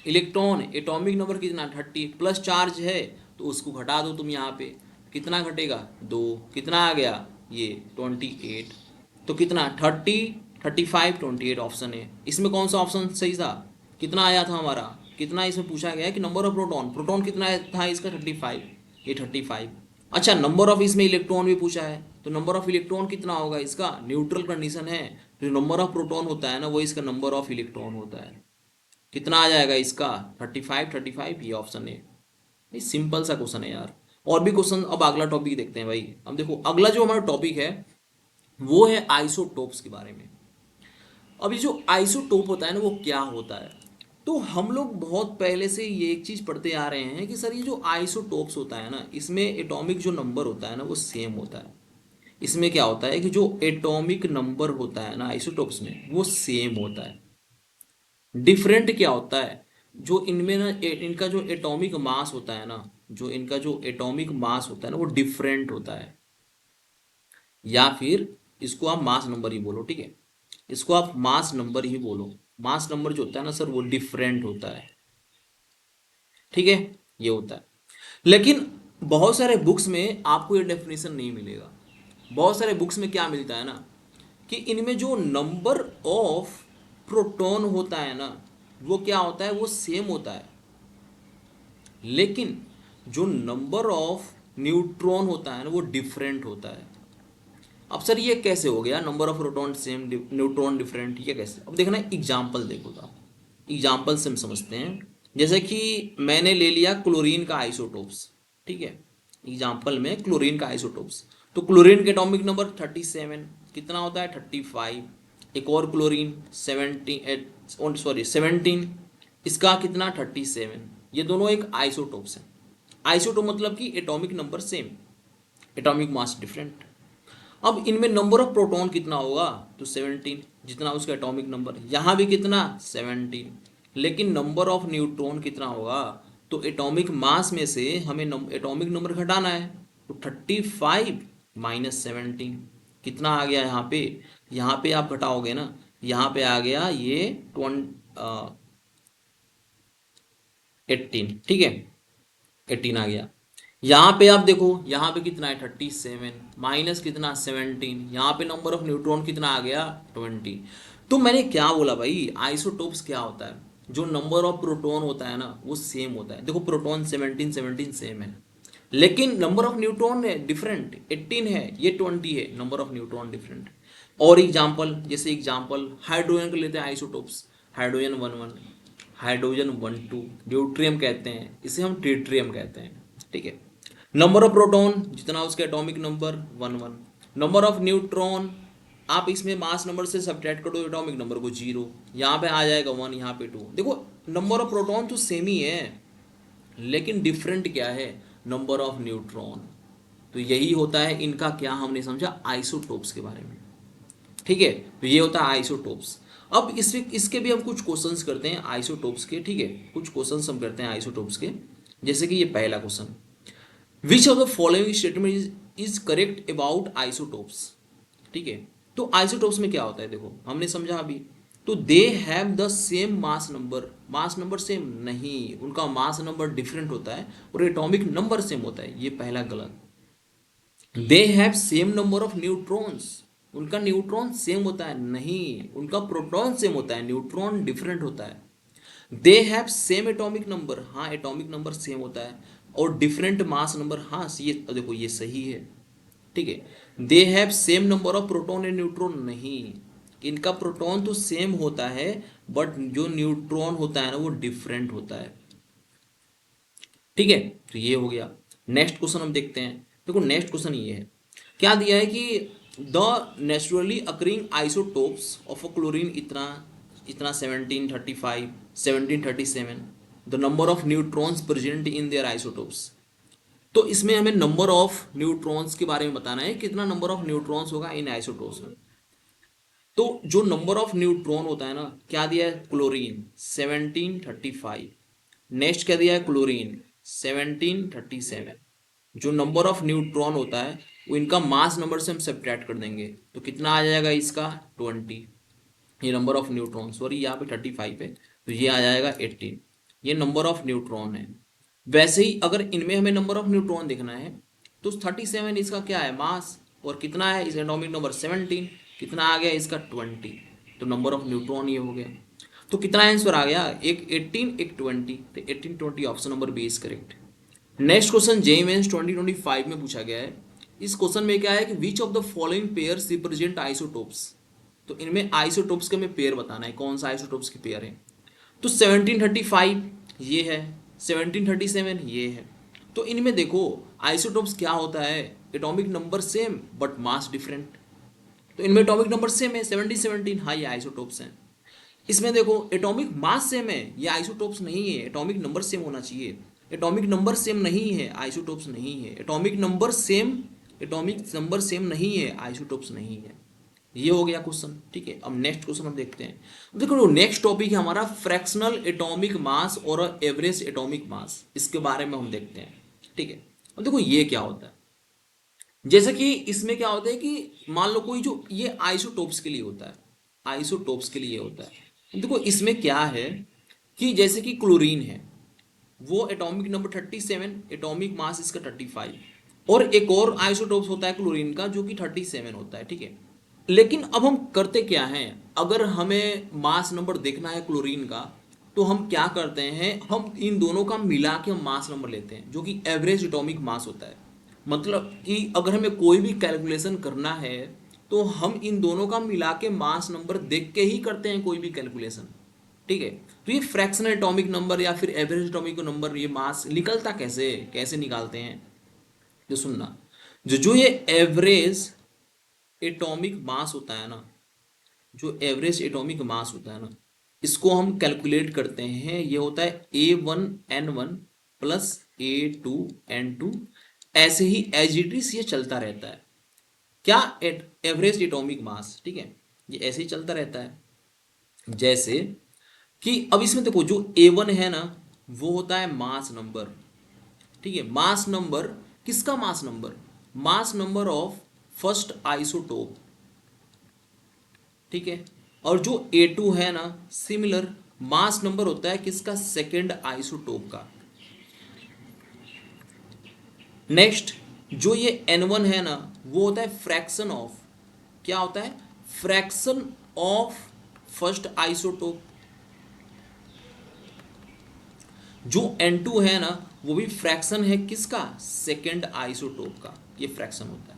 electron atomic number कितना 30 प्लस चार्ज है तो उसको घटा दो तुम यहाँ पे, कितना घटेगा 2, कितना आ गया ये 28, तो कितना 30 35 28 ऑप्शन है। इसमें कौन सा ऑप्शन सही था, कितना आया था हमारा, कितना इसमें पूछा गया है कि नंबर ऑफ प्रोटॉन, प्रोटॉन कितना था इसका 35, ये 35। अच्छा नंबर ऑफ इसमें इलेक्ट्रॉन भी पूछा है, तो नंबर ऑफ इलेक्ट्रॉन कितना होगा इसका, न्यूट्रल कंडीशन है, जो नंबर ऑफ प्रोटॉन होता है ना वो इसका नंबर ऑफ इलेक्ट्रॉन होता है, कितना आ जाएगा इसका 35, ये ऑप्शन है। ये सिंपल सा क्वेश्चन है यार। और भी क्वेश्चन, अब अगला टॉपिक देखते हैं भाई। अब देखो अगला जो हमारा टॉपिक है वो है आइसोटोप्स के बारे में। अब ये जो आइसोटोप होता है ना वो क्या होता है, तो हम लोग बहुत पहले से ये एक चीज़ पढ़ते आ रहे हैं कि सर ये जो आइसोटोप्स होता है ना इसमें एटॉमिक जो नंबर होता है ना वो सेम होता है, इसमें क्या होता है कि जो एटॉमिक नंबर होता है ना आइसोटोप्स में वो सेम होता है। डिफरेंट क्या होता है, जो इनमें ना इनका जो एटॉमिक मास होता है ना, जो इनका जो एटॉमिक मास होता है ना वो डिफरेंट होता है। या फिर इसको आप मास नंबर ही बोलो, ठीक है, इसको आप मास नंबर ही बोलो। मास नंबर जो होता है ना सर वो डिफरेंट होता है, ठीक है, ये होता है। लेकिन बहुत सारे बुक्स में आपको ये डेफिनेशन नहीं मिलेगा। बहुत सारे बुक्स में क्या मिलता है ना कि इनमें जो नंबर ऑफ प्रोटॉन होता है ना वो क्या होता है, वो सेम होता है। लेकिन जो नंबर ऑफ न्यूट्रॉन होता है ना वो डिफरेंट होता है। अब सर ये कैसे हो गया, number of proton same neutron different, ये कैसे? अब देखना एग्जाम्पल देखो तो, एग्जाम्पल से हम समझते हैं। जैसे कि मैंने ले लिया क्लोरीन का आइसोटोप्स, ठीक है, एग्जाम्पल में क्लोरीन का आइसोटोप्स। तो क्लोरीन के एटॉमिक नंबर 37, कितना होता है 35। एक और क्लोरीन 17, सॉरी 17, इसका कितना 37। ये दोनों एक आइसोटोप्स है। आइसोटोप मतलब कि atomic number same, atomic mass different. अब इनमें नंबर ऑफ प्रोटॉन कितना होगा, तो 17, जितना उसका एटॉमिक नंबर। यहाँ भी कितना 17। लेकिन नंबर ऑफ न्यूट्रॉन कितना होगा, तो एटॉमिक मास में से हमें एटॉमिक नंबर घटाना है। तो 35 माइनस 17 कितना आ गया यहाँ पे आप घटाओगे ना, यहाँ पे आ गया ये 18, ठीक है, 18 आ गया। यहाँ पे आप देखो, यहाँ पे कितना है 37 माइनस कितना 17, यहाँ पे नंबर ऑफ न्यूट्रॉन कितना आ गया 20। तो मैंने क्या बोला भाई, आइसोटोप्स क्या होता है, जो नंबर ऑफ प्रोटॉन होता है ना वो सेम होता है। देखो प्रोटॉन 17 17 सेम है, लेकिन नंबर ऑफ न्यूट्रॉन है डिफरेंट, 18 है ये 20 है, नंबर ऑफ न्यूट्रॉन डिफरेंट। और एग्जाम्पल, जैसे एग्जाम्पल हाइड्रोजन को लेते हैं आइसोटोप्स। हाइड्रोजन 11, हाइड्रोजन 12, ड्यूट्रियम कहते हैं इसे, हम ट्रिटियम कहते हैं, ठीक है। नंबर ऑफ प्रोटॉन जितना उसके atomic number 11। Number of neutron, आप इसमें मास नंबर से सब्ट्रैक्ट कर दो एटॉमिक नंबर को 0, यहाँ पे आ जाएगा 1, यहाँ पे 2। देखो नंबर ऑफ प्रोटॉन तो सेम ही है, लेकिन डिफरेंट क्या है, नंबर ऑफ न्यूट्रॉन। तो यही होता है इनका क्या, हमने समझा आइसोटोप्स के बारे में, ठीक है। तो ये होता है आइसोटोप्स। अब इसके भी हम कुछ क्वेश्चंस करते हैं आइसोटोप्स के, ठीक है, कुछ क्वेश्चंस हम करते हैं आइसोटोप्स के। जैसे कि ये पहला question, which of the following statement is correct about isotopes, ठीक है। तो आइसोटोप्स में क्या होता है, देखो हमने समझा अभी। तो they have the same mass number, mass number same नहीं, उनका मास नंबर डिफरेंट होता है और एटॉमिक नंबर सेम होता है, ये पहला गलत। They have same number of neutrons, उनका न्यूट्रॉन सेम होता है नहीं, उनका प्रोटॉन सेम होता है, न्यूट्रॉन डिफरेंट होता है। They have same atomic number, हाँ एटॉमिक नंबर सेम होता है, और डिफरेंट मास नंबर, हाँ ये देखो ये सही है, ठीक है। They have same number of proton and neutron, नहीं, इनका प्रोटॉन तो सेम होता है बट जो न्यूट्रॉन होता है ना वो डिफरेंट होता है, ठीक है। तो ये हो गया। नेक्स्ट क्वेश्चन हम देखते हैं। देखो नेक्स्ट क्वेश्चन ये है, क्या दिया है कि the naturally occurring isotopes of a chlorine इतना इतना 1735 1737, the number of neutrons present in their isotopes. तो इसमें हमें नंबर ऑफ न्यूट्रॉन्स के बारे में बताना है, कितना नंबर ऑफ न्यूट्रॉन्स होगा इन आइसोटोप्स में। तो जो नंबर ऑफ न्यूट्रॉन होता है ना, क्या दिया है क्लोरीन 1735, नेक्स्ट क्या दिया है क्लोरीन 1737। जो नंबर ऑफ न्यूट्रॉन होता है वो इनका मास नंबर से हम सब्ट्रैक्ट कर देंगे, तो कितना आ जाएगा इसका 20। ये नंबर ऑफ न्यूट्रॉन, सॉरी यहाँ पे 35 है, तो ये आ जाएगा 18। ये नंबर ऑफ न्यूट्रॉन है। वैसे ही अगर इनमें हमें नंबर ऑफ न्यूट्रॉन देखना है, तो 37 इसका क्या है मास, और कितना है इस एटॉमिक नंबर 17, कितना आ गया इसका 20। तो नंबर ऑफ न्यूट्रॉन ये हो गया। तो कितना आंसर आ गया, एक 18 एक 20, तो 18 20 option number B is correct. Next question JEE mains 2025 में पूछा गया है। इस क्वेश्चन में क्या है कि which of the following pairs represent isotopes. तो इनमें आइसोटोप्स के हमें पेयर बताना है, कौन सा आइसोटोप्स की पेयर है। तो 1735 ये है, 1737 ये है। तो इनमें देखो आइसोटोप्स क्या होता है, atomic number same but mass different. तो इनमें एटॉमिक नंबर सेम है 17 17, हाँ ये आइसोटोप्स हैं। इसमें देखो एटॉमिक मास सेम है, ये आइसोटोप्स नहीं है, एटॉमिक नंबर सेम होना चाहिए। एटॉमिक नंबर सेम नहीं है, आइसोटोप्स नहीं है। Atomic number same atomic number same नहीं है, आइसोटोप्स नहीं है। ये हो गया क्वेश्चन, ठीक है। अब नेक्स्ट क्वेश्चन हम देखते हैं। देखो नेक्स्ट टॉपिक है हमारा फ्रैक्शनल एटॉमिक मास और एवरेज एटॉमिक मास, इसके बारे में हम देखते हैं, ठीक है। अब देखो ये क्या होता है, जैसे कि इसमें क्या होता है कि मान लो कोई जो ये आइसोटोप्स के लिए होता है, आइसोटोप्स के लिए होता है। देखो इसमें क्या है कि जैसे कि क्लोरीन है, वो एटॉमिक नंबर 37, एटॉमिक मास इसका 35, और एक और आइसोटोप्स होता है क्लोरीन का जो कि 37 होता है, ठीक है। लेकिन अब हम करते क्या हैं, अगर हमें मास नंबर देखना है क्लोरीन का, तो हम क्या करते हैं, हम इन दोनों का मिला के हम मास नंबर लेते हैं जो कि एवरेज एटॉमिक मास होता है। मतलब कि अगर हमें कोई भी कैलकुलेशन करना है तो हम इन दोनों का मिला के मास नंबर देख के ही करते हैं कोई भी कैलकुलेशन, ठीक है। तो ये फ्रैक्शनल एटॉमिक नंबर या फिर एवरेज एटॉमिक नंबर, ये मास निकलता कैसे, कैसे निकालते हैं, जो सुनना, जो जो ये एवरेज एटॉमिक मास होता है ना, जो एवरेज एटॉमिक मास होता है ना, इसको हम कैलकुलेट करते हैं, ये होता है A1N1 प्लस A2N2, ऐसे ही एज इट इज ये चलता रहता है। क्या, एवरेज एटॉमिक मास, ठीक है, ये ऐसे ही चलता रहता है। जैसे कि अब इसमें देखो जो A1 है ना, वो होता है मास नंबर, ठीक है। मास नंबर, किसका mass number, mass number of first isotope, ठीक है। और जो A2 है ना, सिमिलर मास नंबर होता है किसका, सेकेंड आइसोटोप का। नेक्स्ट जो ये N1 है ना, वो होता है फ्रैक्शन ऑफ, क्या होता है, फ्रैक्शन ऑफ फर्स्ट आइसोटोप। जो N2 है ना, वो भी फ्रैक्शन है किसका, सेकेंड आइसोटोप का, ये फ्रैक्शन होता है।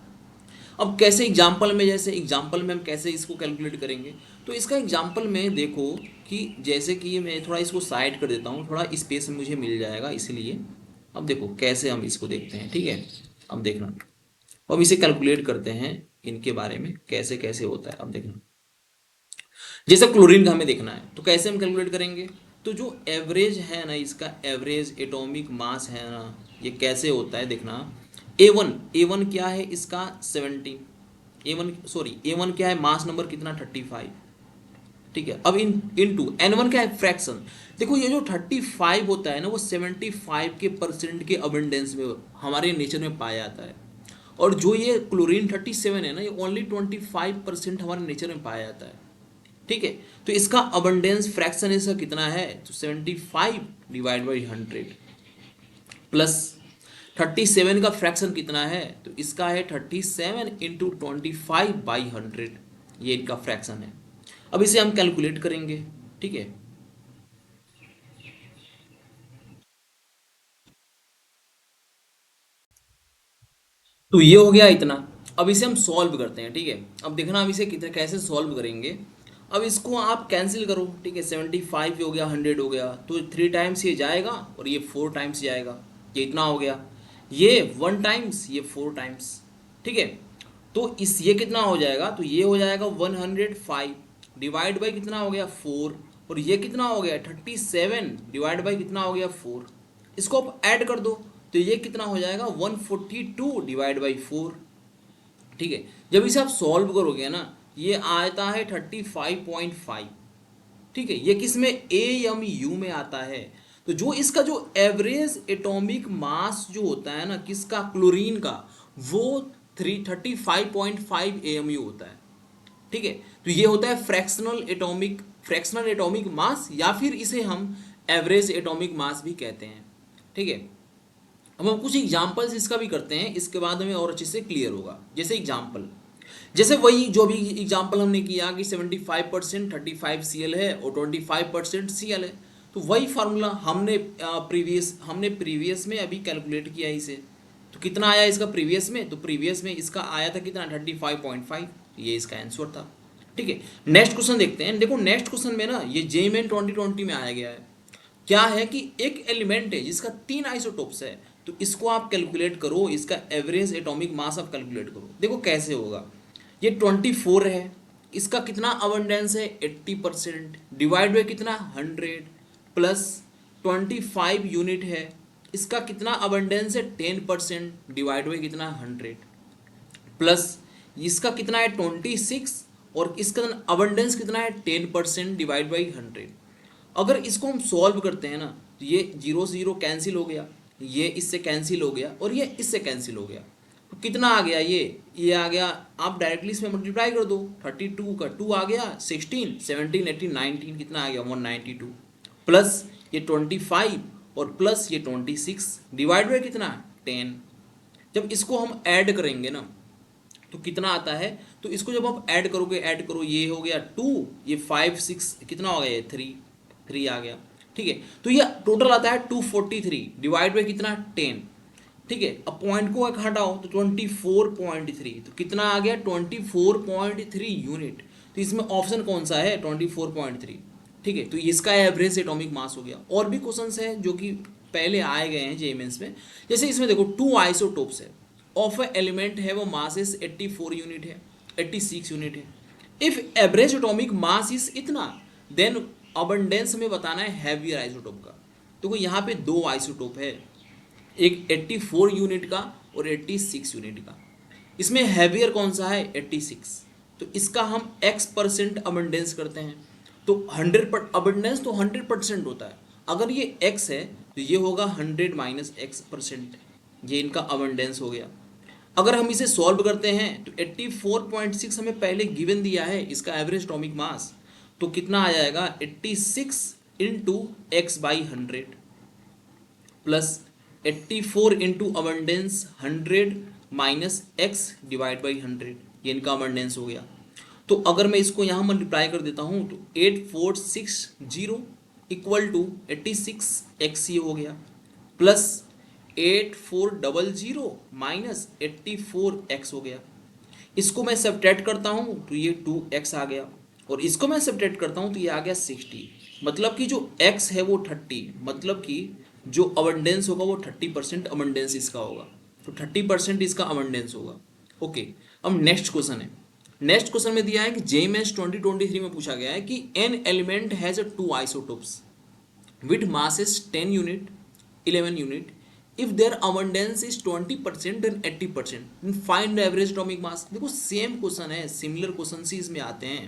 अब कैसे एग्जाम्पल में, जैसे एग्जाम्पल में हम कैसे इसको कैलकुलेट करेंगे, तो इसका एग्जाम्पल में देखो कि जैसे कि मैं थोड़ा इसको साइड कर देता हूँ, थोड़ा स्पेस मुझे मिल जाएगा इसलिए। अब देखो कैसे हम इसको देखते हैं, ठीक है। अब देखना, अब इसे कैलकुलेट करते हैं, इनके बारे में कैसे कैसे होता है। अब देखना, जैसे क्लोरीन का हमें देखना है तो कैसे हम कैलकुलेट करेंगे, तो जो एवरेज है ना, इसका एवरेज एटॉमिक मास है ना, ये कैसे होता है देखना। ए वन क्या है इसका 17, ए वन सॉरी ए वन क्या है, मास नंबर कितना 35, ठीक है। अब इन टू N1 क्या है, फ्रैक्शन। देखो ये जो 35 होता है ना, वो 75 के परसेंट के अबंडेंस में हमारे नेचर में पाया जाता है। और जो ये क्लोरीन 37 है ना, ये ओनली 25% हमारे नेचर में पाया जाता है, ठीक है। तो इसका अबंडेंस फ्रैक्शन इसका कितना है, तो 75 डिवाइड बाई 100 प्लस 37 का फ्रैक्शन कितना है, तो इसका है 37 इंटू 25/100, ये इनका फ्रैक्शन है। अब इसे हम कैलकुलेट करेंगे, ठीक है। तो ये हो गया इतना। अब इसे हम सॉल्व करते हैं, ठीक है। अब देखना हम इसे कितने कैसे सॉल्व करेंगे। अब इसको आप कैंसिल करो, ठीक है। 75 हो गया, 100 हो गया, तो 3 टाइम्स ये जाएगा और ये 4 टाइम्स जाएगा, ये इतना हो गया। ये 1 टाइम्स, ये 4 टाइम्स, ठीक है। तो इस ये कितना हो जाएगा, तो ये हो जाएगा 105 डिवाइड बाई कितना हो गया 4, और ये कितना हो गया 37 डिवाइड बाई कितना हो गया 4। इसको आप ऐड कर दो, तो ये कितना हो जाएगा 142 डिवाइड बाई 4, ठीक है। जब इसे आप सॉल्व करोगे ना, ये आता है 35.5, ठीक है। ये किस में, AMU में आता है। तो जो इसका जो एवरेज एटॉमिक मास जो होता है ना, किसका, क्लोरीन का, वो 35.5 AMU होता है, ठीक है। तो ये होता है फ्रैक्शनल एटॉमिक मास, या फिर इसे हम एवरेज एटॉमिक मास भी कहते हैं, ठीक है। अब हम कुछ एग्जांपल्स इसका भी करते हैं, इसके बाद हमें और अच्छे से क्लियर होगा। जैसे एग्जांपल, जैसे वही जो भी एग्जांपल हमने किया कि 75% 35 Cl है और 25% Cl है, तो वही फार्मूला हमने प्रीवियस में अभी कैलकुलेट किया इसे। तो कितना आया इसका प्रीवियस में, तो प्रीवियस में इसका आया था कितना 35.5, ये इसका आंसर था, ठीक है। नेक्स्ट क्वेश्चन देखते हैं। देखो नेक्स्ट क्वेश्चन में ना, ये JMN 2020 में आया गया है। क्या है कि एक एलिमेंट है जिसका 3 आइसोटोप्स है, तो इसको आप कैलकुलेट करो, इसका एवरेज एटॉमिक मास आप कैलकुलेट करो। देखो कैसे होगा, ये 24 है, इसका कितना अबंडेंस है 80%, डिवाइड बाई कितना 100 प्लस 25 यूनिट है, इसका कितना अबंडेंस है 10%, डिवाइड बाई कितना 100, प्लस इसका कितना है 26 और इसका अबंडेंस कितना है 10% डिवाइड बाई 100। अगर इसको हम सॉल्व करते हैं ना तो ये जीरो से जीरो कैंसिल हो गया, ये इससे कैंसिल हो गया और ये इससे कैंसिल हो गया। तो कितना आ गया, ये आ गया, आप डायरेक्टली इसमें मल्टीप्लाई कर दो, 32 का 2 आ गया, 16 17 18 19 कितना आ गया 192, प्लस ये 25 और प्लस ये 26 डिवाइड बाई कितना 10। जब इसको हम ऐड करेंगे ना तो कितना आता है, तो इसको जब आप ऐड करोगे, ऐड करो, ये हो गया 2, ये 5 6 कितना हो गया, ये 3 आ गया। ठीक है, तो ये टोटल आता है 243 डिवाइड बाई कितना 10। ठीक है, अब पॉइंट को एक हटाओ तो 24.3, तो कितना आ गया 24.3 यूनिट। तो इसमें ऑप्शन कौन सा है 24.3। ठीक है, तो इसका एवरेज एटॉमिक मास हो गया। और भी क्वेश्चंस है जो कि पहले आए गए हैं जेईई मेंस में, जैसे इसमें देखो 2 आइसोटोप्स है ऑफ ए एलिमेंट है, वो मास इज 84 यूनिट है, 86 यूनिट है। If average atomic mass is इतना, देन अबंडेंस हमें बताना है हैवियर आइसोटोप का। तो यहाँ पे 2 आइसोटोप है, एक 84 यूनिट का और 86 यूनिट का। इसमें हैवियर कौन सा है 86, तो इसका हम x% अबंडेंस करते हैं। तो 100 अबंडेंस तो 100% होता है, अगर ये x है तो ये होगा 100 माइनस x%, ये इनका अबंडेंस हो गया। अगर हम इसे सॉल्व करते हैं तो 84.6 हमें पहले गिवन दिया है इसका एवरेज एटॉमिक मास, तो कितना आ जाएगा 86 into x by 100 plus 84 into abundance 100 minus x divide by 100, ये इनका अबंडेंस हो गया। तो अगर मैं इसको यहाँ मल्टीप्लाई कर देता हूँ तो 8460 इक्वल टू 86 एक्स, ये हो गया, प्लस 8400 माइनस 84x हो गया। इसको मैं सब्ट्रैक्ट करता हूँ तो ये 2x आ गया, और इसको मैं सब्ट्रैक्ट करता हूँ तो ये आ गया 60। मतलब कि जो x है वो 30, मतलब कि जो अबंडेंस होगा वो 30% अबंडेंस इसका होगा, तो 30% इसका अबंडेंस होगा। ओके, अब नेक्स्ट क्वेश्चन है। नेक्स्ट क्वेश्चन में दिया है कि जेईई मेंस 2023 में पूछा गया है कि an element has 2 isotopes with mass is 10 unit 11 unit, if their abundance is 20% and 80%, then find the average atomic mass। देखो सेम क्वेश्चन है, सिमिलर क्वेश्चन ही इसमें आते हैं।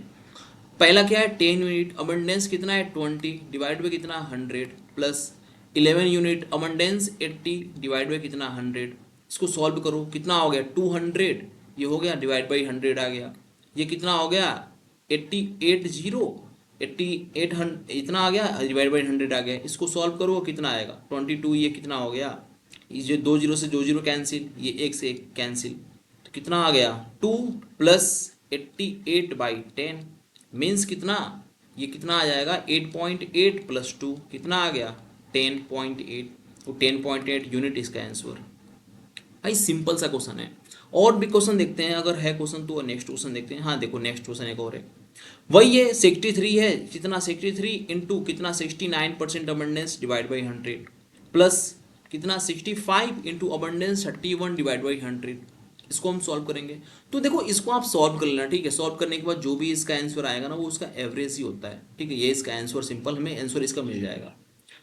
पहला क्या है 10 यूनिट, अबंडेंस कितना है 20 डिवाइड बाई कितना 100, plus 11 unit abundance 80 divide by कितना 100। इसको सॉल्व करो, कितना हो गया 200, ये हो गया डिवाइड बाई 100 आ गया, ये कितना हो गया 88 इतना आ गया डिवाइड बाई 100 आ गया। इसको सॉल्व करो कितना आएगा 22, ये कितना हो गया, ये 2 जीरो से 2 जीरो कैंसिल, ये 1 से 1 कैंसिल, तो कितना आ गया 2 प्लस 88/10 मीन्स कितना, ये कितना आ जाएगा 8.8 प्लस 2 कितना आ गया 10.8, तो 10.8 यूनिट इसका आंसर। भाई सिंपल सा क्वेश्चन है। और भी क्वेश्चन देखते हैं, अगर है क्वेश्चन तो नेक्स्ट क्वेश्चन देखते हैं। हाँ देखो नेक्स्ट क्वेश्चन एक और है, वही है 63 है, कितना 63 इंटू कितना 69% अबंडेंस डिवाइड बाई 100 प्लस कितना 65 इंटू अबंडेंस 31 डिवाइड बाई 100। इसको हम सॉल्व करेंगे। तो देखो इसको आप सॉल्व कर लेना, ठीक है। सॉल्व करने के बाद जो भी इसका आंसर आएगा ना वो उसका एवरेज ही होता है, ठीक है। ये इसका आंसर सिंपल, हमें आंसर इसका मिल जाएगा।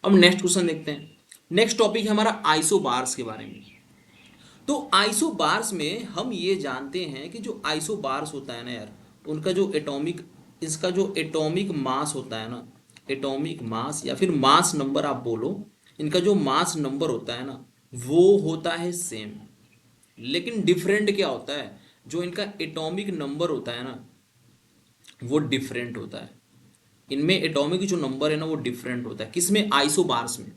अब नेक्स्ट क्वेश्चन देखते हैं। नेक्स्ट टॉपिक है हमारा आइसोबार्स के बारे में। तो आइसोबार्स में हम ये जानते हैं कि जो आइसोबार्स होता है ना यार, उनका जो एटॉमिक, इसका जो एटॉमिक मास होता है ना, एटॉमिक मास या फिर मास नंबर आप बोलो, इनका जो मास नंबर होता है ना वो होता है सेम, लेकिन डिफरेंट क्या होता है, जो इनका एटॉमिक नंबर होता है ना वो डिफरेंट होता है। इनमें एटॉमिक जो नंबर है ना वो डिफरेंट होता है, किसमें, आइसोबार्स में।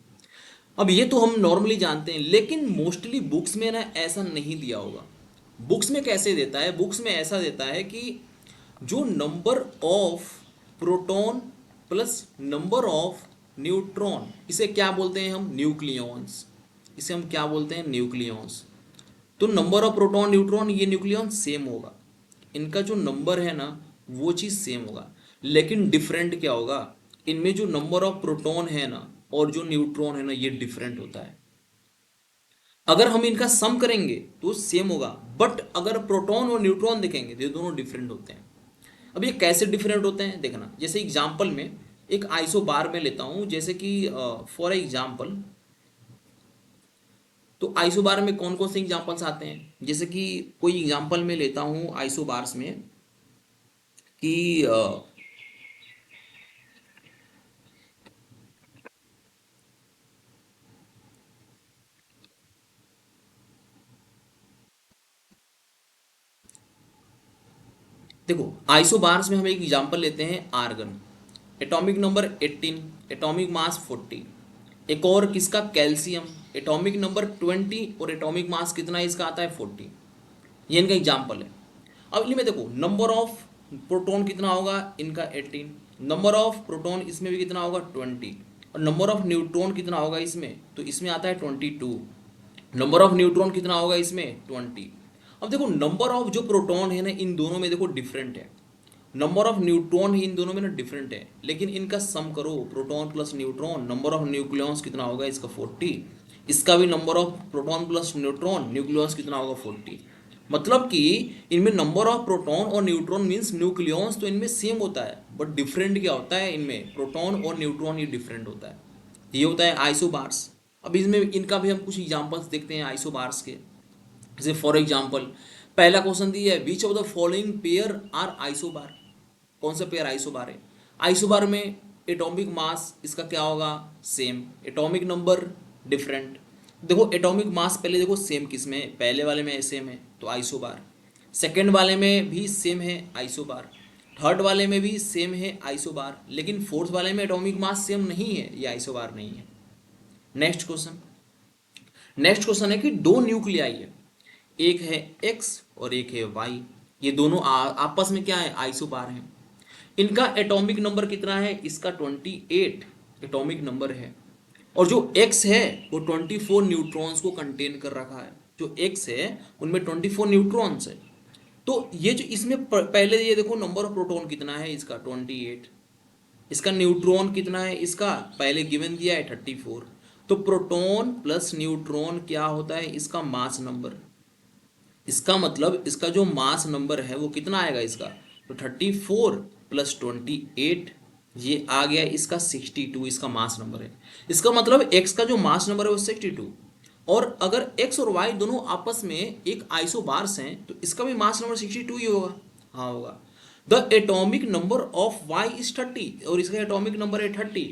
अब ये तो हम नॉर्मली जानते हैं, लेकिन मोस्टली बुक्स में ना ऐसा नहीं दिया होगा। बुक्स में कैसे देता है, बुक्स में ऐसा देता है कि जो number of proton plus number of neutron, इसे क्या बोलते हैं हम, न्यूक्लियॉन्स। इसे हम क्या बोलते हैं, न्यूक्लियॉन्स। तो नंबर ऑफ प्रोटॉन न्यूट्रॉन ये न्यूक्लियॉन सेम होगा, इनका जो नंबर है ना वो चीज़ सेम होगा, लेकिन डिफरेंट क्या होगा, इनमें जो नंबर ऑफ प्रोटॉन है ना और जो न्यूट्रॉन है ना ये डिफरेंट होता है। अगर हम इनका सम करेंगे तो सेम होगा, बट अगर प्रोटॉन और न्यूट्रॉन देखेंगे तो ये दोनों डिफरेंट होते हैं। अब ये कैसे डिफरेंट होते हैं देखना, जैसे एग्जांपल में एक आइसोबार में लेता हूं, जैसे कि फॉर एग्जांपल तो आइसोबार में कौन कौन से एग्जांपल्स आते हैं, जैसे कि कोई एग्जांपल मैं लेता हूँ आइसोबार्स में कि देखो आइसोबार्स में हम एक एग्जांपल लेते हैं argon, atomic number 18, atomic mass 40। एक और किसका, कैल्शियम, एटॉमिक नंबर 20 और एटॉमिक मास कितना है इसका आता है 40। ये इनका एग्जांपल है। अब इनमें देखो नंबर ऑफ प्रोटॉन कितना होगा इनका 18, नंबर ऑफ प्रोटॉन इसमें भी कितना होगा 20, और नंबर ऑफ न्यूट्रॉन कितना होगा इसमें, तो इसमें आता है 22। नंबर ऑफ न्यूट्रॉन कितना होगा इसमें 20। अब देखो नंबर ऑफ जो प्रोटॉन है ना इन दोनों में देखो डिफरेंट है, नंबर ऑफ न्यूट्रॉन ही इन दोनों में ना डिफरेंट है, लेकिन इनका सम करो proton plus neutron, number of nucleons कितना होगा इसका 40, इसका भी number of proton plus neutron nucleons कितना होगा 40। मतलब कि इनमें नंबर ऑफ प्रोटॉन और न्यूट्रॉन मीन्स न्यूक्लियॉन्स तो इनमें सेम होता है, बट डिफरेंट क्या होता है इनमें, प्रोटॉन और न्यूट्रॉन ये डिफरेंट होता है। ये होता है आइसोबार्स। अब इसमें इनका भी हम कुछ एग्जांपल्स देखते हैं आइसोबार्स के। जैसे फॉर एग्जांपल पहला क्वेश्चन दिया है, which of the following pair are isobar, कौन सा पेयर आइसोबार है। आइसोबार में एटॉमिक मास इसका क्या होगा सेम, एटॉमिक नंबर डिफरेंट। देखो एटॉमिक मास पहले देखो सेम किस में है, पहले वाले में सेम है तो आइसोबार, सेकंड वाले में भी सेम है आइसोबार, थर्ड वाले में भी सेम है आइसोबार, लेकिन फोर्थ वाले में एटॉमिक मास सेम नहीं है, ये आइसोबार नहीं है। नेक्स्ट क्वेश्चन, नेक्स्ट क्वेश्चन है कि दो न्यूक्लियाई है, एक है एक्स और एक है वाई, ये दोनों आपस में क्या है आइसोबार हैं। इनका एटॉमिक नंबर कितना है इसका 28 एटॉमिक नंबर है, और जो एक्स है वो 24 न्यूट्रॉन्स को कंटेन कर रखा है, जो एक्स है उनमें 24 न्यूट्रॉन्स है। तो ये जो इसमें पहले ये देखो नंबर ऑफ प्रोटॉन कितना है इसका 28, इसका न्यूट्रॉन कितना है इसका पहले गिवन दिया है 34, तो प्रोटॉन प्लस न्यूट्रॉन क्या होता है इसका मास नंबर, इसका मतलब इसका जो मास नंबर है वो कितना आएगा इसका, तो 34 प्लस 28, ये आ गया इसका 62, इसका मास नंबर है। इसका मतलब एक्स का जो मास नंबर है वो 62, और अगर एक्स और वाई दोनों आपस में एक आइसोबार्स हैं तो इसका भी मास नंबर 62 ही होगा। हाँ होगा। The atomic number of Y is 30, और इसका एटॉमिक नंबर है 30।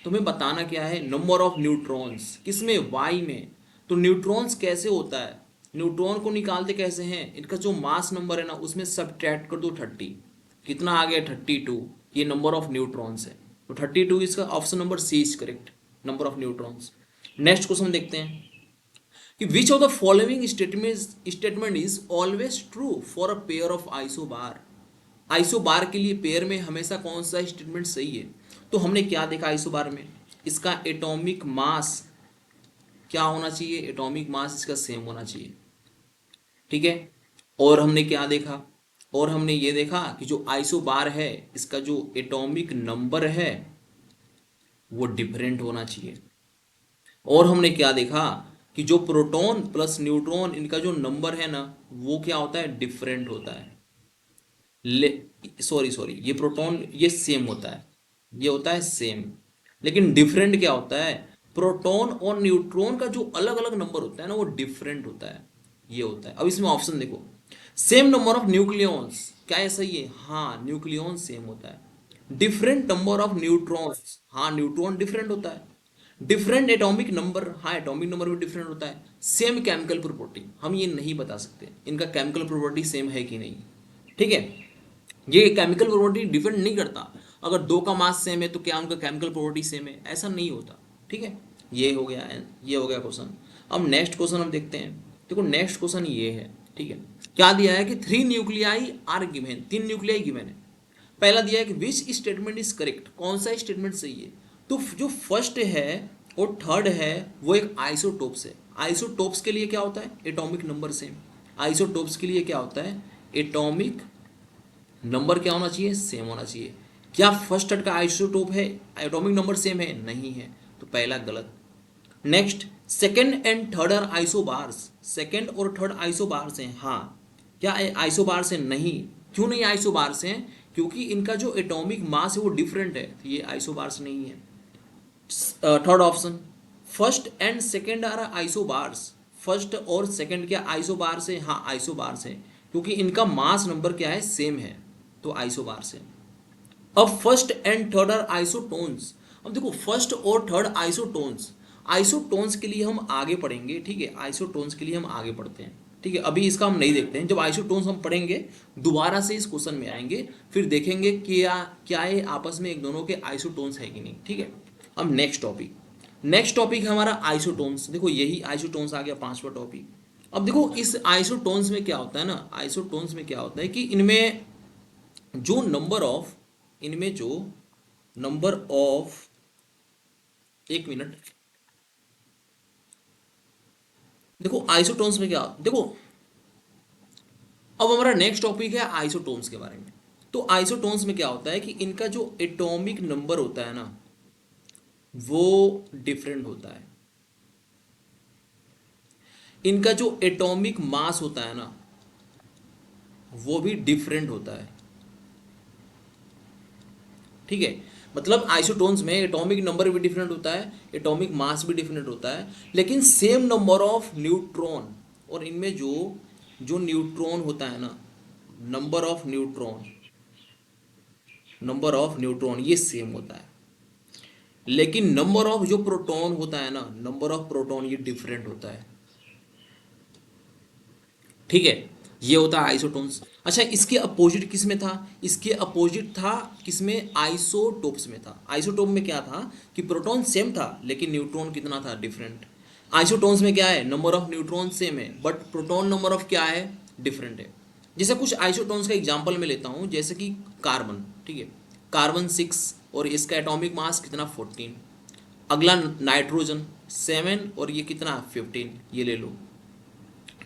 तुम्हें बताना क्या है, नंबर ऑफ न्यूट्रॉन्स किसमें, वाई में। तो न्यूट्रॉन्स कैसे होता है, न्यूट्रॉन को निकालते कैसे हैं, इनका जो मास नंबर है ना उसमें सब्ट्रैक्ट कर दो 30, कितना आ गया 32, ये नंबर ऑफ न्यूट्रॉन्स है। तो 32 इसका option number C is correct, number of neutrons. Next question देखते हैं कि which of the following statement is always true for a pair of isobar, isobar के लिए पेयर में हमेशा कौन सा स्टेटमेंट सही है। तो हमने क्या देखा आइसोबार में, इसका एटॉमिक मास क्या होना चाहिए, एटॉमिक मास इसका सेम होना चाहिए, ठीक है। और हमने क्या देखा, और हमने ये देखा कि जो आइसोबार है इसका जो एटॉमिक नंबर है वो डिफरेंट होना चाहिए। और हमने क्या देखा कि जो प्रोटॉन प्लस न्यूट्रॉन इनका जो नंबर है ना वो क्या होता है डिफरेंट होता है, ले सॉरी सॉरी ये प्रोटॉन ये सेम होता है, ये होता है सेम, लेकिन डिफरेंट क्या होता है, प्रोटॉन और न्यूट्रॉन का जो अलग अलग नंबर होता है ना वो डिफरेंट होता है, ये होता है। अब इसमें ऑप्शन देखो, सेम नंबर ऑफ न्यूक्लियॉन्स, क्या है सही है, हाँ न्यूक्लियॉन सेम होता है। डिफरेंट नंबर ऑफ न्यूट्रॉन्स, हाँ न्यूट्रॉन डिफरेंट होता है। डिफरेंट एटॉमिक नंबर, हाँ एटॉमिक नंबर भी डिफरेंट होता है। सेम केमिकल प्रॉपर्टी, हम ये नहीं बता सकते इनका केमिकल प्रॉपर्टी सेम है कि नहीं, ठीक है। ये केमिकल प्रॉपर्टी डिपेंड नहीं करता, अगर दो का मास सेम है तो क्या उनका केमिकल प्रॉपर्टी सेम है, ऐसा नहीं होता, ठीक है। ये हो गया है, ये हो गया क्वेश्चन। अब नेक्स्ट क्वेश्चन हम देखते हैं। देखो नेक्स्ट क्वेश्चन ये है, ठीक है। क्या दिया है कि 3 nuclei are given, 3 nuclei given है। पहला दिया है कि विच स्टेटमेंट इज करेक्ट, कौन सा स्टेटमेंट सही है। तो जो फर्स्ट है और थर्ड है वो एक आइसोटोप्स है। आइसोटोप्स के लिए क्या होता है, एटॉमिक नंबर सेम। आइसोटोप्स के लिए क्या होता है, एटॉमिक नंबर क्या होना चाहिए, सेम होना चाहिए। क्या फर्स्ट थर्ड का आइसोटोप है, एटॉमिक नंबर सेम है, नहीं है, तो पहला गलत। Next, second and third are isobars, second और थर्ड आइसोबार्स हैं, हाँ। क्या आइसोबार्स हैं, नहीं। क्यों नहीं आइसोबार्स हैं, क्योंकि इनका जो एटॉमिक मास है वो डिफरेंट है, तो ये आइसोबार्स नहीं है। Third option, first and second are isobars, first और सेकंड क्या आइसोबार से? हाँ आइसोबार से, क्योंकि इनका मास नंबर क्या है, सेम है, तो आइसोबार से। अब first and third are isotones. अब देखो फर्स्ट और थर्ड आइसोटोन्स, आइसोटोन्स के लिए हम आगे पढ़ेंगे, ठीक है, आइसोटोन्स के लिए हम आगे पढ़ते हैं, ठीक है, अभी इसका हम नहीं देखते हैं। जब आइसोटोन्स हम पढ़ेंगे दोबारा से इस क्वेश्चन में आएंगे, फिर देखेंगे क्या क्या ये आपस में एक दोनों के आइसोटोन्स है कि नहीं, ठीक है। अब नेक्स्ट टॉपिक है हमारा आइसोटोन्स। देखो यही आइसोटोन्स आ गया पांचवा टॉपिक। अब देखो इस आइसोटोन्स में क्या होता है ना, आइसोटोन्स में क्या होता है कि जो नंबर ऑफ इनमें जो नंबर ऑफ एक मिनट, देखो आइसोटोन्स में क्या, देखो अब हमारा नेक्स्ट टॉपिक है आइसोटोन्स के बारे में। तो आइसोटोन्स में क्या होता है कि इनका जो एटॉमिक नंबर होता है ना वो डिफरेंट होता है, इनका जो एटॉमिक मास होता है ना वो भी डिफरेंट होता है, ठीक है। मतलब आइसोटोन्स में एटॉमिक नंबर भी डिफरेंट होता है, एटॉमिक मास भी डिफरेंट होता है, लेकिन सेम नंबर ऑफ न्यूट्रॉन, और इनमें जो जो न्यूट्रॉन होता है ना, number of neutron, number of neutron ये सेम होता है, लेकिन नंबर ऑफ जो प्रोटॉन होता है ना, नंबर ऑफ प्रोटॉन ये डिफरेंट होता है, ठीक है। ये होता है आइसोटोन्स। अच्छा इसके अपोजिट किस में था, इसके अपोजिट था किसमें, आइसोटोप्स में था। आइसोटोप में क्या था कि प्रोटॉन सेम था लेकिन न्यूट्रॉन कितना था, डिफरेंट। आइसोटोन्स में क्या है, नंबर ऑफ न्यूट्रॉन सेम है बट प्रोटॉन नंबर ऑफ क्या है, डिफरेंट है। जैसे कुछ आइसोटोन्स का एग्जांपल मैं लेता हूँ, जैसे कि कार्बन, ठीक है, कार्बन 6 और इसका एटॉमिक मास कितना 14। अगला नाइट्रोजन 7 और ये कितना 15, ये ले लो,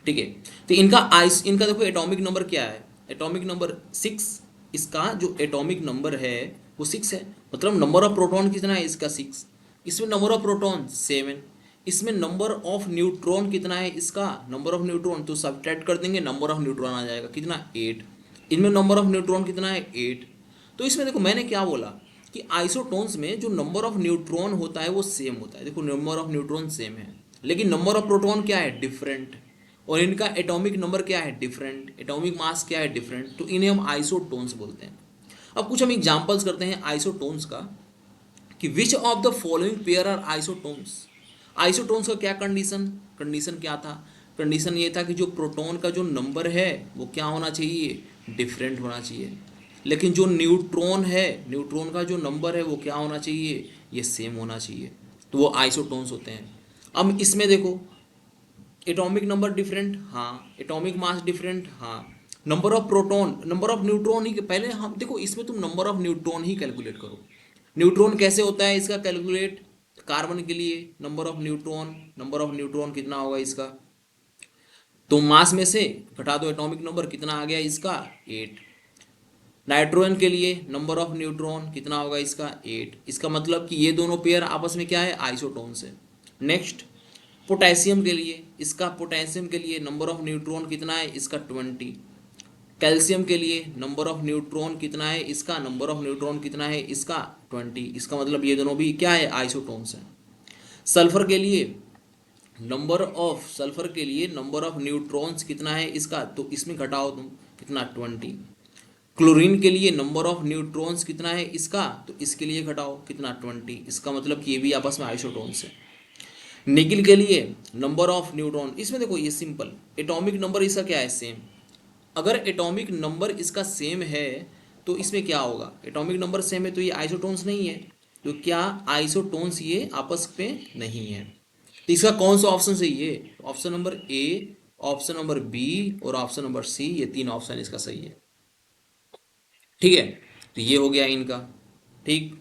ठीक है। तो इनका देखो एटॉमिक नंबर क्या है, एटॉमिक नंबर 6, इसका जो एटॉमिक नंबर है वो 6 है, मतलब नंबर ऑफ प्रोटॉन कितना है इसका 6, इसमें नंबर ऑफ प्रोटॉन 7, इसमें नंबर ऑफ न्यूट्रॉन कितना है इसका, नंबर ऑफ न्यूट्रॉन तो सब्ट्रैक्ट कर देंगे, नंबर ऑफ न्यूट्रॉन आ जाएगा कितना 8, इनमें नंबर ऑफ न्यूट्रॉन कितना है 8। तो इसमें देखो मैंने क्या बोला कि आइसोटोन्स में जो नंबर ऑफ न्यूट्रॉन होता है वो सेम होता है, देखो नंबर ऑफ न्यूट्रॉन सेम है लेकिन नंबर ऑफ प्रोटॉन क्या है, डिफरेंट, और इनका एटॉमिक नंबर क्या है, डिफरेंट, एटॉमिक मास क्या है, डिफरेंट, तो इन्हें हम आइसोटोन्स बोलते हैं। अब कुछ हम एग्जांपल्स करते हैं आइसोटोन्स का, कि which of the following pair are isotones. Isotones का क्या कंडीशन, कंडीशन क्या था, कंडीशन ये था कि जो प्रोटॉन का जो नंबर है वो क्या होना चाहिए, डिफरेंट होना चाहिए, लेकिन जो न्यूट्रॉन है, न्यूट्रॉन का जो नंबर है वो क्या होना चाहिए, ये सेम होना चाहिए, तो वो आइसोटोन्स होते हैं। अब इसमें देखो एटॉमिक नंबर डिफरेंट, हाँ, एटॉमिक मास डिफरेंट, हाँ, number of proton, number of neutron ही पहले हम देखो, इसमें तुम नंबर ऑफ न्यूट्रॉन ही कैलकुलेट करो। न्यूट्रॉन कैसे होता है इसका कैलकुलेट, कार्बन के लिए number of neutron, number of neutron कितना होगा इसका, तो मास में से घटा दो एटॉमिक नंबर कितना आ गया इसका 8। नाइट्रोजन के लिए नंबर ऑफ न्यूट्रॉन कितना होगा इसका 8, इसका मतलब कि ये दोनों पेयर आपस में क्या है, आइसोटोन्स है। नेक्स्ट पोटेशियम के लिए, इसका पोटेशियम के लिए नंबर ऑफ न्यूट्रॉन कितना है इसका 20। कैल्शियम के लिए नंबर ऑफ न्यूट्रॉन कितना है इसका, नंबर ऑफ न्यूट्रॉन कितना है इसका 20, इसका मतलब ये दोनों भी क्या है, आइसोटोन्स हैं। सल्फर के लिए सल्फर के लिए नंबर ऑफ न्यूट्रॉन्स कितना है इसका, तो इसमें घटाओ तुम कितना 20। क्लोरीन के लिए नंबर ऑफ न्यूट्रॉन्स कितना है इसका, तो इसके लिए घटाओ कितना 20, इसका मतलब कि ये भी आपस में आइसोटोन्स है। निकिल के लिए नंबर ऑफ न्यूट्रॉन, इसमें देखो ये सिंपल, एटॉमिक नंबर इसका क्या है, सेम। अगर एटॉमिक नंबर इसका सेम है तो इसमें क्या होगा, एटॉमिक नंबर सेम है तो ये आइसोटोन्स नहीं है, तो क्या आइसोटोन्स ये आपस में नहीं है। तो इसका कौन सा ऑप्शन सही है, option number A, option number B और ऑप्शन नंबर सी, ये तीन ऑप्शन इसका सही है, ठीक है। तो ये हो गया इनका, ठीक।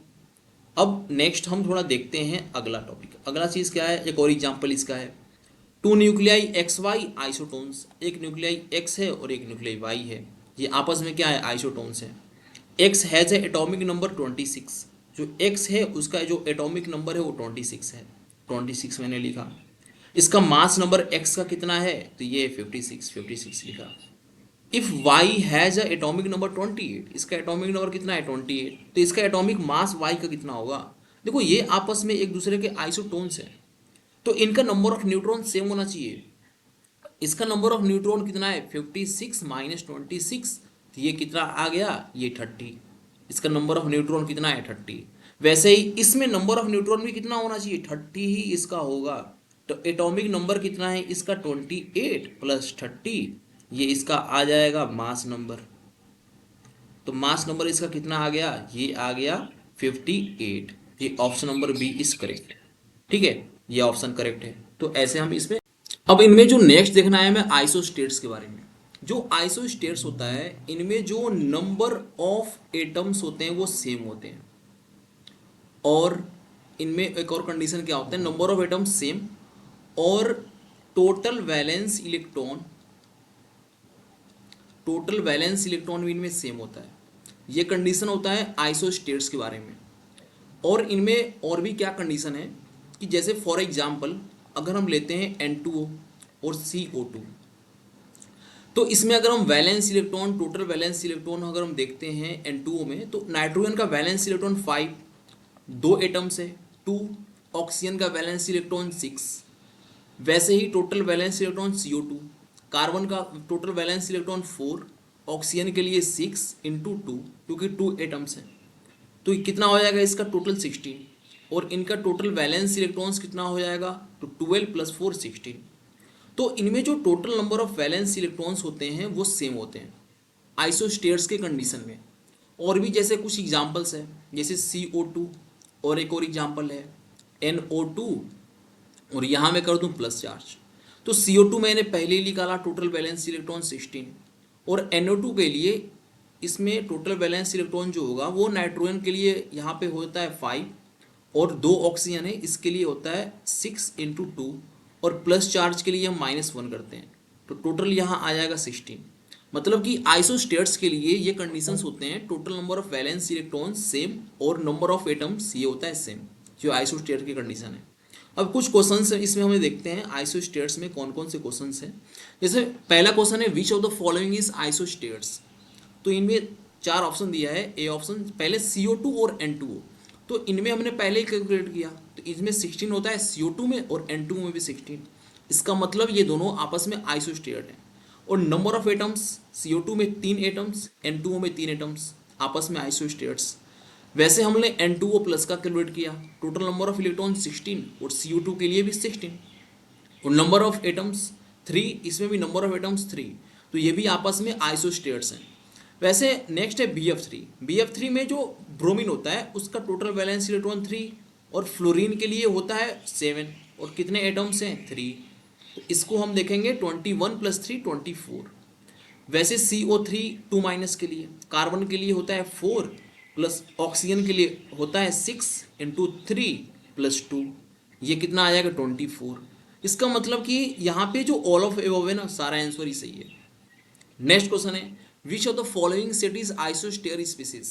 अब नेक्स्ट हम थोड़ा देखते हैं अगला टॉपिक, अगला चीज़ क्या है, एक और एग्जांपल इसका है। Two nuclei X Y isotones, एक न्यूक्लियाई एक्स है और एक न्यूक्लियाई वाई है, ये आपस में क्या है, आइसोटोन्स है। X has a atomic number 26, जो एक्स है उसका जो एटॉमिक नंबर है वो 26 है, 26 मैंने लिखा। इसका मास नंबर एक्स का कितना है, तो ये 56 लिखा। If Y has a atomic number 28, इसका एटॉमिक नंबर कितना है 28, तो इसका एटॉमिक मास वाई का कितना होगा। देखो ये आपस में एक दूसरे के आइसोटोन्स हैं तो इनका नंबर ऑफ न्यूट्रॉन सेम होना चाहिए, इसका नंबर ऑफ न्यूट्रॉन कितना है 56 माइनस 26, तो ये कितना आ गया, ये 30। इसका नंबर ऑफ न्यूट्रॉन कितना है 30। वैसे ही इसमें नंबर ऑफ न्यूट्रॉन भी कितना होना चाहिए 30 ही इसका होगा। तो एटॉमिक नंबर कितना है इसका 28 प्लस 30, ये इसका आ जाएगा मास नंबर। तो मास नंबर इसका कितना आ गया, ये आ गया 58। ये option number B is correct. ठीक है, ये ऑप्शन करेक्ट है। तो ऐसे हम इसमें, अब इनमें जो नेक्स्ट देखना है हमें आइसोस्टेट्स के बारे में। जो आइसोस्टेट्स होता है इनमें जो नंबर ऑफ एटम्स होते हैं वो सेम होते हैं। और इनमें एक और कंडीशन क्या होता है, नंबर ऑफ एटम्स सेम और total valence electron, total valence electron भी इनमें सेम होता है। ये कंडीशन होता है आइसोस्टेट्स के बारे में। और इनमें और भी क्या कंडीशन है कि जैसे फॉर एग्जांपल अगर हम लेते हैं N2O और CO2, तो इसमें अगर हम valence electron, total valence electron अगर हम देखते हैं N2O में, तो नाइट्रोजन का वैलेंस इलेक्ट्रॉन 5, 2 एटम्स है 2, ऑक्सीजन का वैलेंस इलेक्ट्रॉन 6। वैसे ही total valence electron CO2, carbon का टोटल वैलेंस इलेक्ट्रॉन 4, ऑक्सीजन के लिए 6 इंटू 2, क्योंकि 2 एटम्स हैं। तो ये कितना हो जाएगा इसका टोटल 16। और इनका टोटल वैलेंस इलेक्ट्रॉन्स कितना हो जाएगा, तो 12 प्लस 4 16। तो इनमें जो total number of valence electrons होते हैं वो सेम होते हैं आइसोस्टेट्स के कंडीशन में। और भी जैसे कुछ एग्जांपल्स है, जैसे CO2, और एक और एग्जांपल है NO2, और यहाँ मैं कर दूँ प्लस चार्ज। तो CO2 मैंने पहले ही निकाला टोटल वैलेंस इलेक्ट्रॉन 16, और NO2 के लिए इसमें टोटल वैलेंस इलेक्ट्रॉन जो होगा वो नाइट्रोजन के लिए यहाँ पे होता है 5, और 2 ऑक्सीजन है इसके लिए होता है 6 इंटू 2, और प्लस चार्ज के लिए हम -1 करते हैं, तो टोटल यहाँ आ जाएगा 16। मतलब कि आइसोस्टेट्स के लिए ये कंडीशंस होते हैं, total number of valence electron same और नंबर ऑफ एटम्स ये होता है सेम, जो आइसोस्टेट की कंडीशन है। अब कुछ क्वेश्चंस इसमें हमें देखते हैं आइसोस्टेट्स में कौन कौन से क्वेश्चंस हैं। जैसे पहला क्वेश्चन है which of the following is isosteres. तो इनमें 4 ऑप्शन दिया है। ए ऑप्शन पहले CO2 और N2O, तो इनमें हमने पहले ही कैलकुलेट किया, तो इसमें 16 होता है CO2 में और N2O में भी 16। इसका मतलब ये दोनों आपस में आइसोस्टेट हैं। और नंबर ऑफ एटम्स, CO2 में 3 एटम्स, N2O में 3 एटम्स, आपस में आइसोस्टेट्स। वैसे हमने N2O प्लस का कैलकुलेट किया, टोटल नंबर ऑफ इलेक्ट्रॉन 16 और CO2 के लिए भी 16, और नंबर ऑफ एटम्स 3, इसमें भी नंबर ऑफ एटम्स 3, तो ये भी आपस में आइसोस्टेट्स हैं। वैसे नेक्स्ट है BF3। BF3 में जो ब्रोमीन होता है उसका टोटल वैलेंस इलेक्ट्रॉन 3, और फ्लोरीन के लिए होता है 7, और कितने एटम्स हैं 3, तो इसको हम देखेंगे 21 प्लस 3 24। वैसे CO3 2 माइनस के लिए, कार्बन के लिए होता है 4, प्लस ऑक्सीजन के लिए होता है 6 इंटू 3 प्लस 2, ये कितना आ जाएगा 24। इसका मतलब कि यहाँ पे जो ऑल ऑफ एबव है ना, सारा आंसर ही सही है। नेक्स्ट क्वेश्चन है which of the following set is isostere species.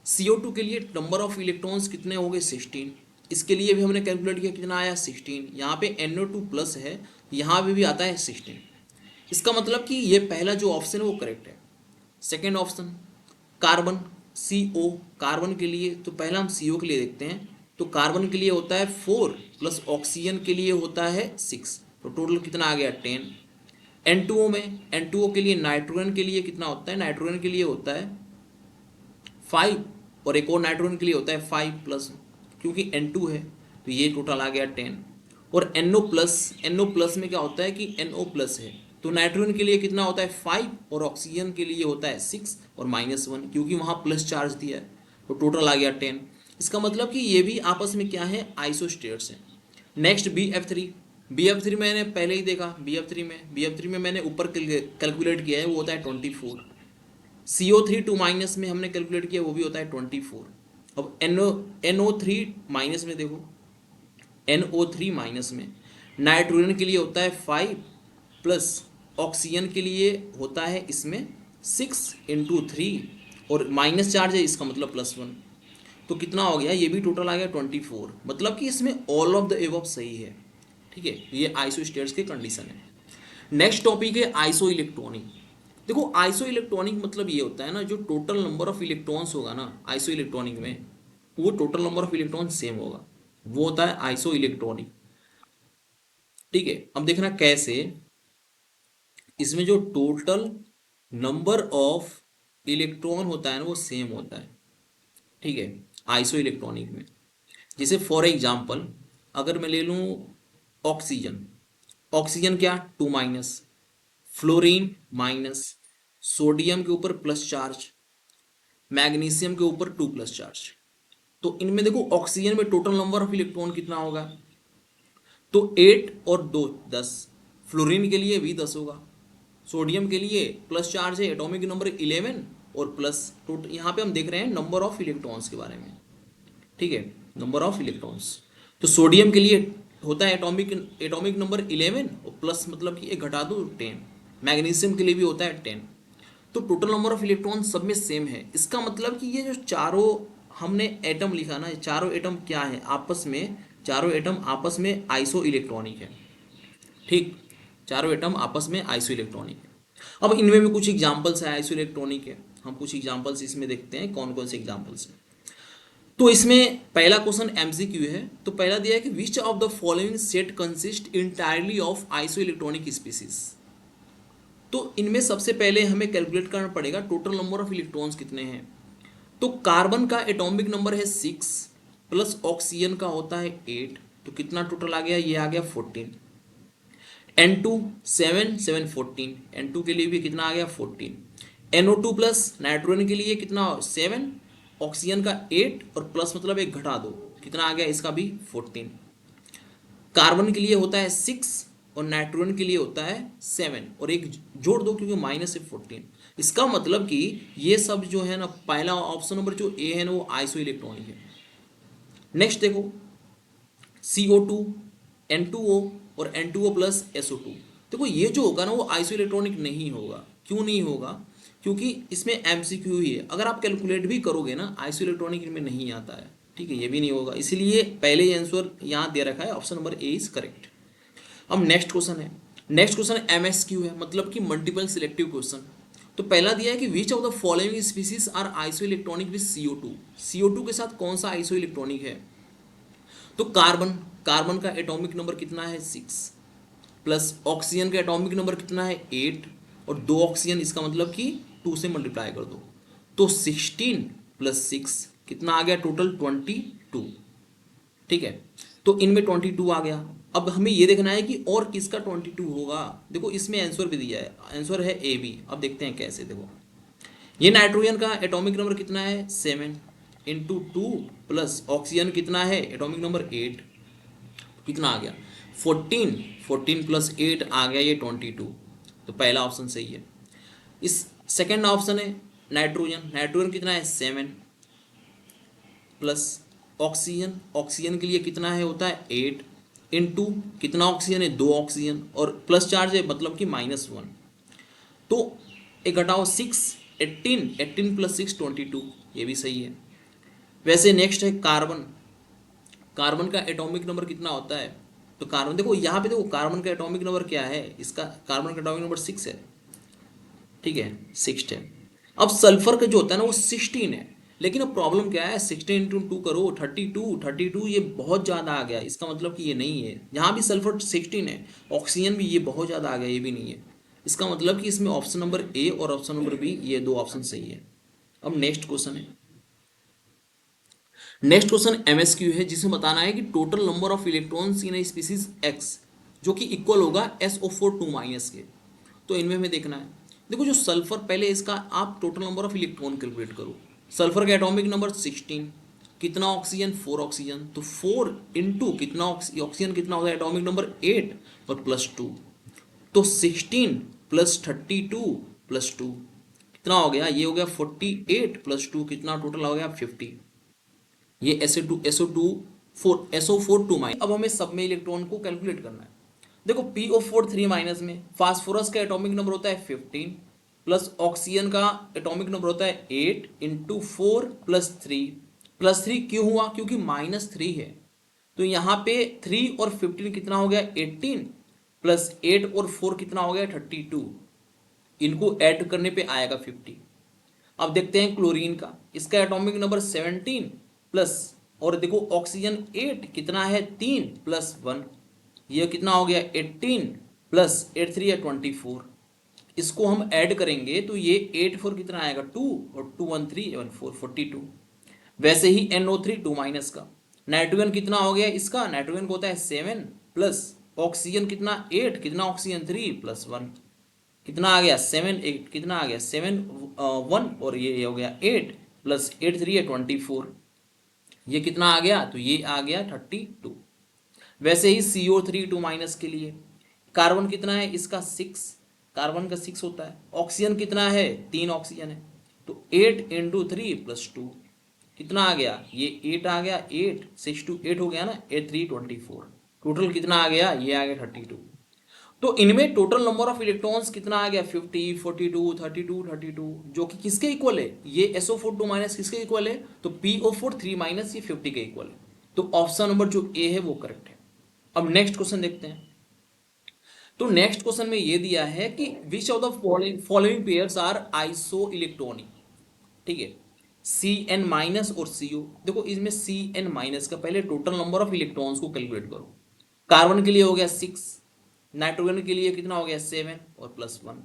CO2 के लिए नंबर ऑफ इलेक्ट्रॉन्स कितने हो गए 16, इसके लिए भी हमने कैलकुलेट किया कितना आया 16। यहाँ पे NO2 प्लस है, यहाँ पे भी आता है 16। इसका मतलब कि ये पहला जो ऑप्शन है वो करेक्ट है। Second option carbon CO, carbon के लिए, तो पहला हम CO के लिए देखते हैं। तो कार्बन के लिए होता है 4 प्लस ऑक्सीजन के लिए होता है 6, तो टोटल कितना आ गया 10। N2O में, N2O के लिए नाइट्रोजन के लिए कितना होता है, नाइट्रोजन के लिए होता है 5, और एक और नाइट्रोजन के लिए होता है 5 प्लस, क्योंकि N2 है तो ये टोटल आ गया 10। और NO प्लस, NO प्लस में क्या होता है कि NO प्लस है, तो नाइट्रोजन के लिए कितना होता है 5, और ऑक्सीजन के लिए होता है 6 और -1, क्योंकि वहाँ प्लस चार्ज दिया है, तो टोटल आ गया 10। इसका मतलब कि ये भी आपस में क्या है आइसोस्टेट्स हैं। Next BF3। BF3 मैंने पहले ही देखा, BF3 में मैंने ऊपर कैलकुलेट किया है, वो होता है 24। CO3 2 माइनस में हमने कैलकुलेट किया, वो भी होता है 24। अब NO3 माइनस में देखो, NO3 माइनस में नाइट्रोजन के लिए होता है 5, प्लस ऑक्सीजन के लिए होता है इसमें 6 इंटू 3, और माइनस चार्ज है इसका मतलब +1, तो कितना हो गया, ये भी टोटल आ गया 24। मतलब कि इसमें ऑल ऑफ द एबव सही है। ठीक है, ये आइसोस्टेट्स के कंडीशन है। नेक्स्ट टॉपिक है आइसो इलेक्ट्रॉनिक। देखो आइसो इलेक्ट्रॉनिक मतलब ये होता है ना, जो टोटल नंबर ऑफ इलेक्ट्रॉन्स होगा ना आइसो इलेक्ट्रॉनिक में, वो total number of electron same होगा, वो होता है आइसो इलेक्ट्रॉनिक। ठीक है, अब देखना कैसे। इसमें जो टोटल नंबर ऑफ इलेक्ट्रॉन होता है ना वो सेम होता है, ठीक है, आइसो इलेक्ट्रॉनिक में। जैसे फॉर एग्जांपल अगर मैं ले लूँ ऑक्सीजन, ऑक्सीजन क्या, 2 माइनस, फ्लोरीन माइनस, सोडियम के ऊपर प्लस चार्ज, मैग्नीशियम के ऊपर 2 प्लस चार्ज। तो इनमें देखो ऑक्सीजन में टोटल नंबर ऑफ इलेक्ट्रॉन कितना होगा, तो 8 और 2 10। फ्लोरीन के लिए भी 10 होगा, सोडियम के लिए प्लस चार्ज है, एटॉमिक नंबर 11 और प्लस टोटल, यहाँ पे हम देख रहे हैं नंबर ऑफ इलेक्ट्रॉन्स के बारे में, ठीक है, नंबर ऑफ इलेक्ट्रॉन्स। तो सोडियम के लिए होता है एटॉमिक एटॉमिक नंबर 11 और प्लस मतलब कि एक घटा दो 10। मैग्नीशियम के लिए भी होता है 10। तो टोटल नंबर ऑफ इलेक्ट्रॉन सब में सेम है। इसका मतलब कि ये जो चारों हमने एटम लिखा ना, ये चारों एटम क्या है आपस में, चारों एटम आपस में आइसो इलेक्ट्रॉनिक है, ठीक, चारों एटम आपस में आइसो इलेक्ट्रॉनिक है। अब इनमें भी कुछ एग्जांपल्स है आइसो इलेक्ट्रॉनिक है, हम कुछ एग्जांपल्स इसमें देखते हैं कौन कौन से एग्जांपल्स हैं। तो इसमें पहला क्वेश्चन एमसीक्यू है। तो पहला दिया है कि which of the following set consist entirely of iso electronic species. तो इनमें सबसे पहले हमें कैलकुलेट करना पड़ेगा टोटल नंबर ऑफ इलेक्ट्रॉन्स कितने हैं। तो कार्बन का एटॉमिक नंबर है 6 प्लस ऑक्सीजन का होता है 8, तो कितना टोटल आ गया, ये आ गया 14। N2 7 7 14, N2 के लिए भी कितना आ गया 14। NO2 प्लस नाइट्रोजन के लिए कितना 7, ऑक्सीजन का 8 और प्लस मतलब एक घटा दो, कितना आ गया इसका भी 14। कार्बन के लिए होता है 6 और नाइट्रोजन के लिए होता है 7 और एक जोड़ दो क्योंकि माइनस है 14। इसका मतलब कि ये सब जो है ना, पहला ऑप्शन नंबर जो ए है ना वो आइसो इलेक्ट्रॉनिक है। नेक्स्ट देखो CO2 N2O और N2O प्लस SO2। देखो ये जो होगा ना वो आइसो इलेक्ट्रॉनिक नहीं होगा। क्यों नहीं होगा, क्योंकि इसमें एमसीक्यू ही है, अगर आप कैलकुलेट भी करोगे ना आइसो इलेक्ट्रॉनिक इनमें नहीं आता है, ठीक है, ये भी नहीं होगा, इसीलिए पहले ही आंसर यहाँ दे रखा है, option number A is correct. अब नेक्स्ट क्वेश्चन है, नेक्स्ट क्वेश्चन MSQ है, मतलब कि मल्टीपल सिलेक्टिव क्वेश्चन। तो पहला दिया है कि which of the following species are isoelectronic with CO2। CO2 के साथ कौन सा आइसो इलेक्ट्रॉनिक है। तो कार्बन, कार्बन का एटॉमिक नंबर कितना है 6 प्लस ऑक्सीजन का एटॉमिक नंबर कितना है 8 और 2 ऑक्सीजन, इसका मतलब कि 2 से मल्टीप्लाई कर दो, तो 16 प्लस 6 कितना आ गया टोटल 22, ठीक है। तो इनमें 22 आ गया। अब हमें ये देखना है कि और किसका 22 होगा। देखो इसमें आंसर भी दिया है, आंसर है AB। अब देखते हैं कैसे। देखो ये नाइट्रोजन का एटॉमिक नंबर कितना है 7 इंटू 2 प्लस ऑक्सीजन कितना है एटॉमिक नंबर 8, कितना आ गया 14, 14 प्लस 8 आ गया ये 22। तो पहला ऑप्शन सही है। इस सेकेंड ऑप्शन है नाइट्रोजन, नाइट्रोजन कितना है 7 प्लस ऑक्सीजन, ऑक्सीजन के लिए कितना है होता है 8 इंटू कितना ऑक्सीजन है 2 ऑक्सीजन और प्लस चार्ज है मतलब कि -1, तो एक घटाओ 6 18, 18 प्लस 6 22, ये भी सही है। वैसे नेक्स्ट है कार्बन, कार्बन का एटॉमिक नंबर कितना होता है। तो कार्बन देखो यहाँ पे देखो कार्बन का एटॉमिक नंबर क्या है, इसका कार्बन का एटॉमिक नंबर 6 है, ठीक है 6 है। अब सल्फर का जो होता है ना वो 16 है, लेकिन अब प्रॉब्लम क्या है 16 इंटू 2 करो 32, 32 ये बहुत ज़्यादा आ गया, इसका मतलब कि ये नहीं है। यहाँ भी सल्फर 16 है, ऑक्सीजन भी ये बहुत ज़्यादा आ गया, ये भी नहीं है। इसका मतलब कि इसमें ऑप्शन नंबर ए और ऑप्शन नंबर बी ये दो ऑप्शन सही है। अब नेक्स्ट क्वेश्चन है, नेक्स्ट क्वेश्चन MSQ है, जिसमें बताना है कि total number of electrons in species X जो कि इक्वल होगा SO4 2 माइनस के। तो इनमें हमें देखना है, देखो जो सल्फर, पहले इसका आप total number of electron calculate करो। सल्फर का एटॉमिक नंबर 16, कितना ऑक्सीजन 4 ऑक्सीजन, तो 4 इंटू कितना ऑक्सीजन कितना होता है एटॉमिक नंबर 8 और प्लस 2, तो 16 प्लस 32 प्लस 2 कितना हो गया, ये हो गया 48 प्लस 2 कितना टोटल हो गया 50। ये SO4 2 माइनस। अब हमें सब में इलेक्ट्रॉन को कैलकुलेट करना है। देखो PO4 3 माइनस में फास्फोरस का एटॉमिक नंबर होता है 15 प्लस ऑक्सीजन का एटॉमिक नंबर होता है 8 इंटू 4 प्लस 3 क्यों हुआ, क्योंकि -3 है। तो यहाँ पे 3 और 15 कितना हो गया 18 प्लस 8 और 4 कितना हो गया 32, इनको ऐड करने पे आएगा 50। अब देखते हैं क्लोरीन का, इसका एटॉमिक नंबर 17 प्लस और देखो ऑक्सीजन 8 कितना है 3 प्लस 1, ये कितना हो गया 18 प्लस 8 3 है 24। इसको हम ऐड करेंगे तो ये 8 4 कितना आएगा 2, और 2 1 3 1 4 42। वैसे ही NO3 2 माइनस का नाइट्रोजन कितना हो गया इसका, नाइट्रोजन को होता है 7 प्लस ऑक्सीजन कितना 8, कितना ऑक्सीजन 3 प्लस 1, कितना आ गया 7 8, कितना आ गया 7 1, और ये हो गया 8 प्लस 8 3 है 24, ये कितना आ गया, तो ये आ गया 32। वैसे ही CO3 2 माइनस के लिए कार्बन कितना है इसका 6, कार्बन का 6 होता है, ऑक्सीजन कितना है 3 ऑक्सीजन है, तो 8 इंटू 3 प्लस 2 कितना आ गया, ये 8 आ गया, 8 6 2 8 हो गया ना, 8 3 24, टोटल कितना आ गया, ये आ गया 32। तो इनमें टोटल नंबर ऑफ इलेक्ट्रॉन्स कितना आ गया 50 42 32 32, जो कि किसके इक्वल है, ये SO4 2 माइनस किसके इक्वल है, तो PO4 3 माइनस ये 50 के इक्वल है। तो ऑप्शन नंबर जो ए है वो करेक्ट है। अब नेक्स्ट क्वेश्चन देखते हैं। तो नेक्स्ट क्वेश्चन में ये दिया है कि which of the following pairs are isoelectronic, ठीक है, CN माइनस और CO। देखो इसमें CN माइनस का पहले टोटल नंबर ऑफ इलेक्ट्रॉन्स को कैलकुलेट करो। कार्बन के लिए हो गया 6, नाइट्रोजन के लिए कितना हो गया 7 और प्लस 1,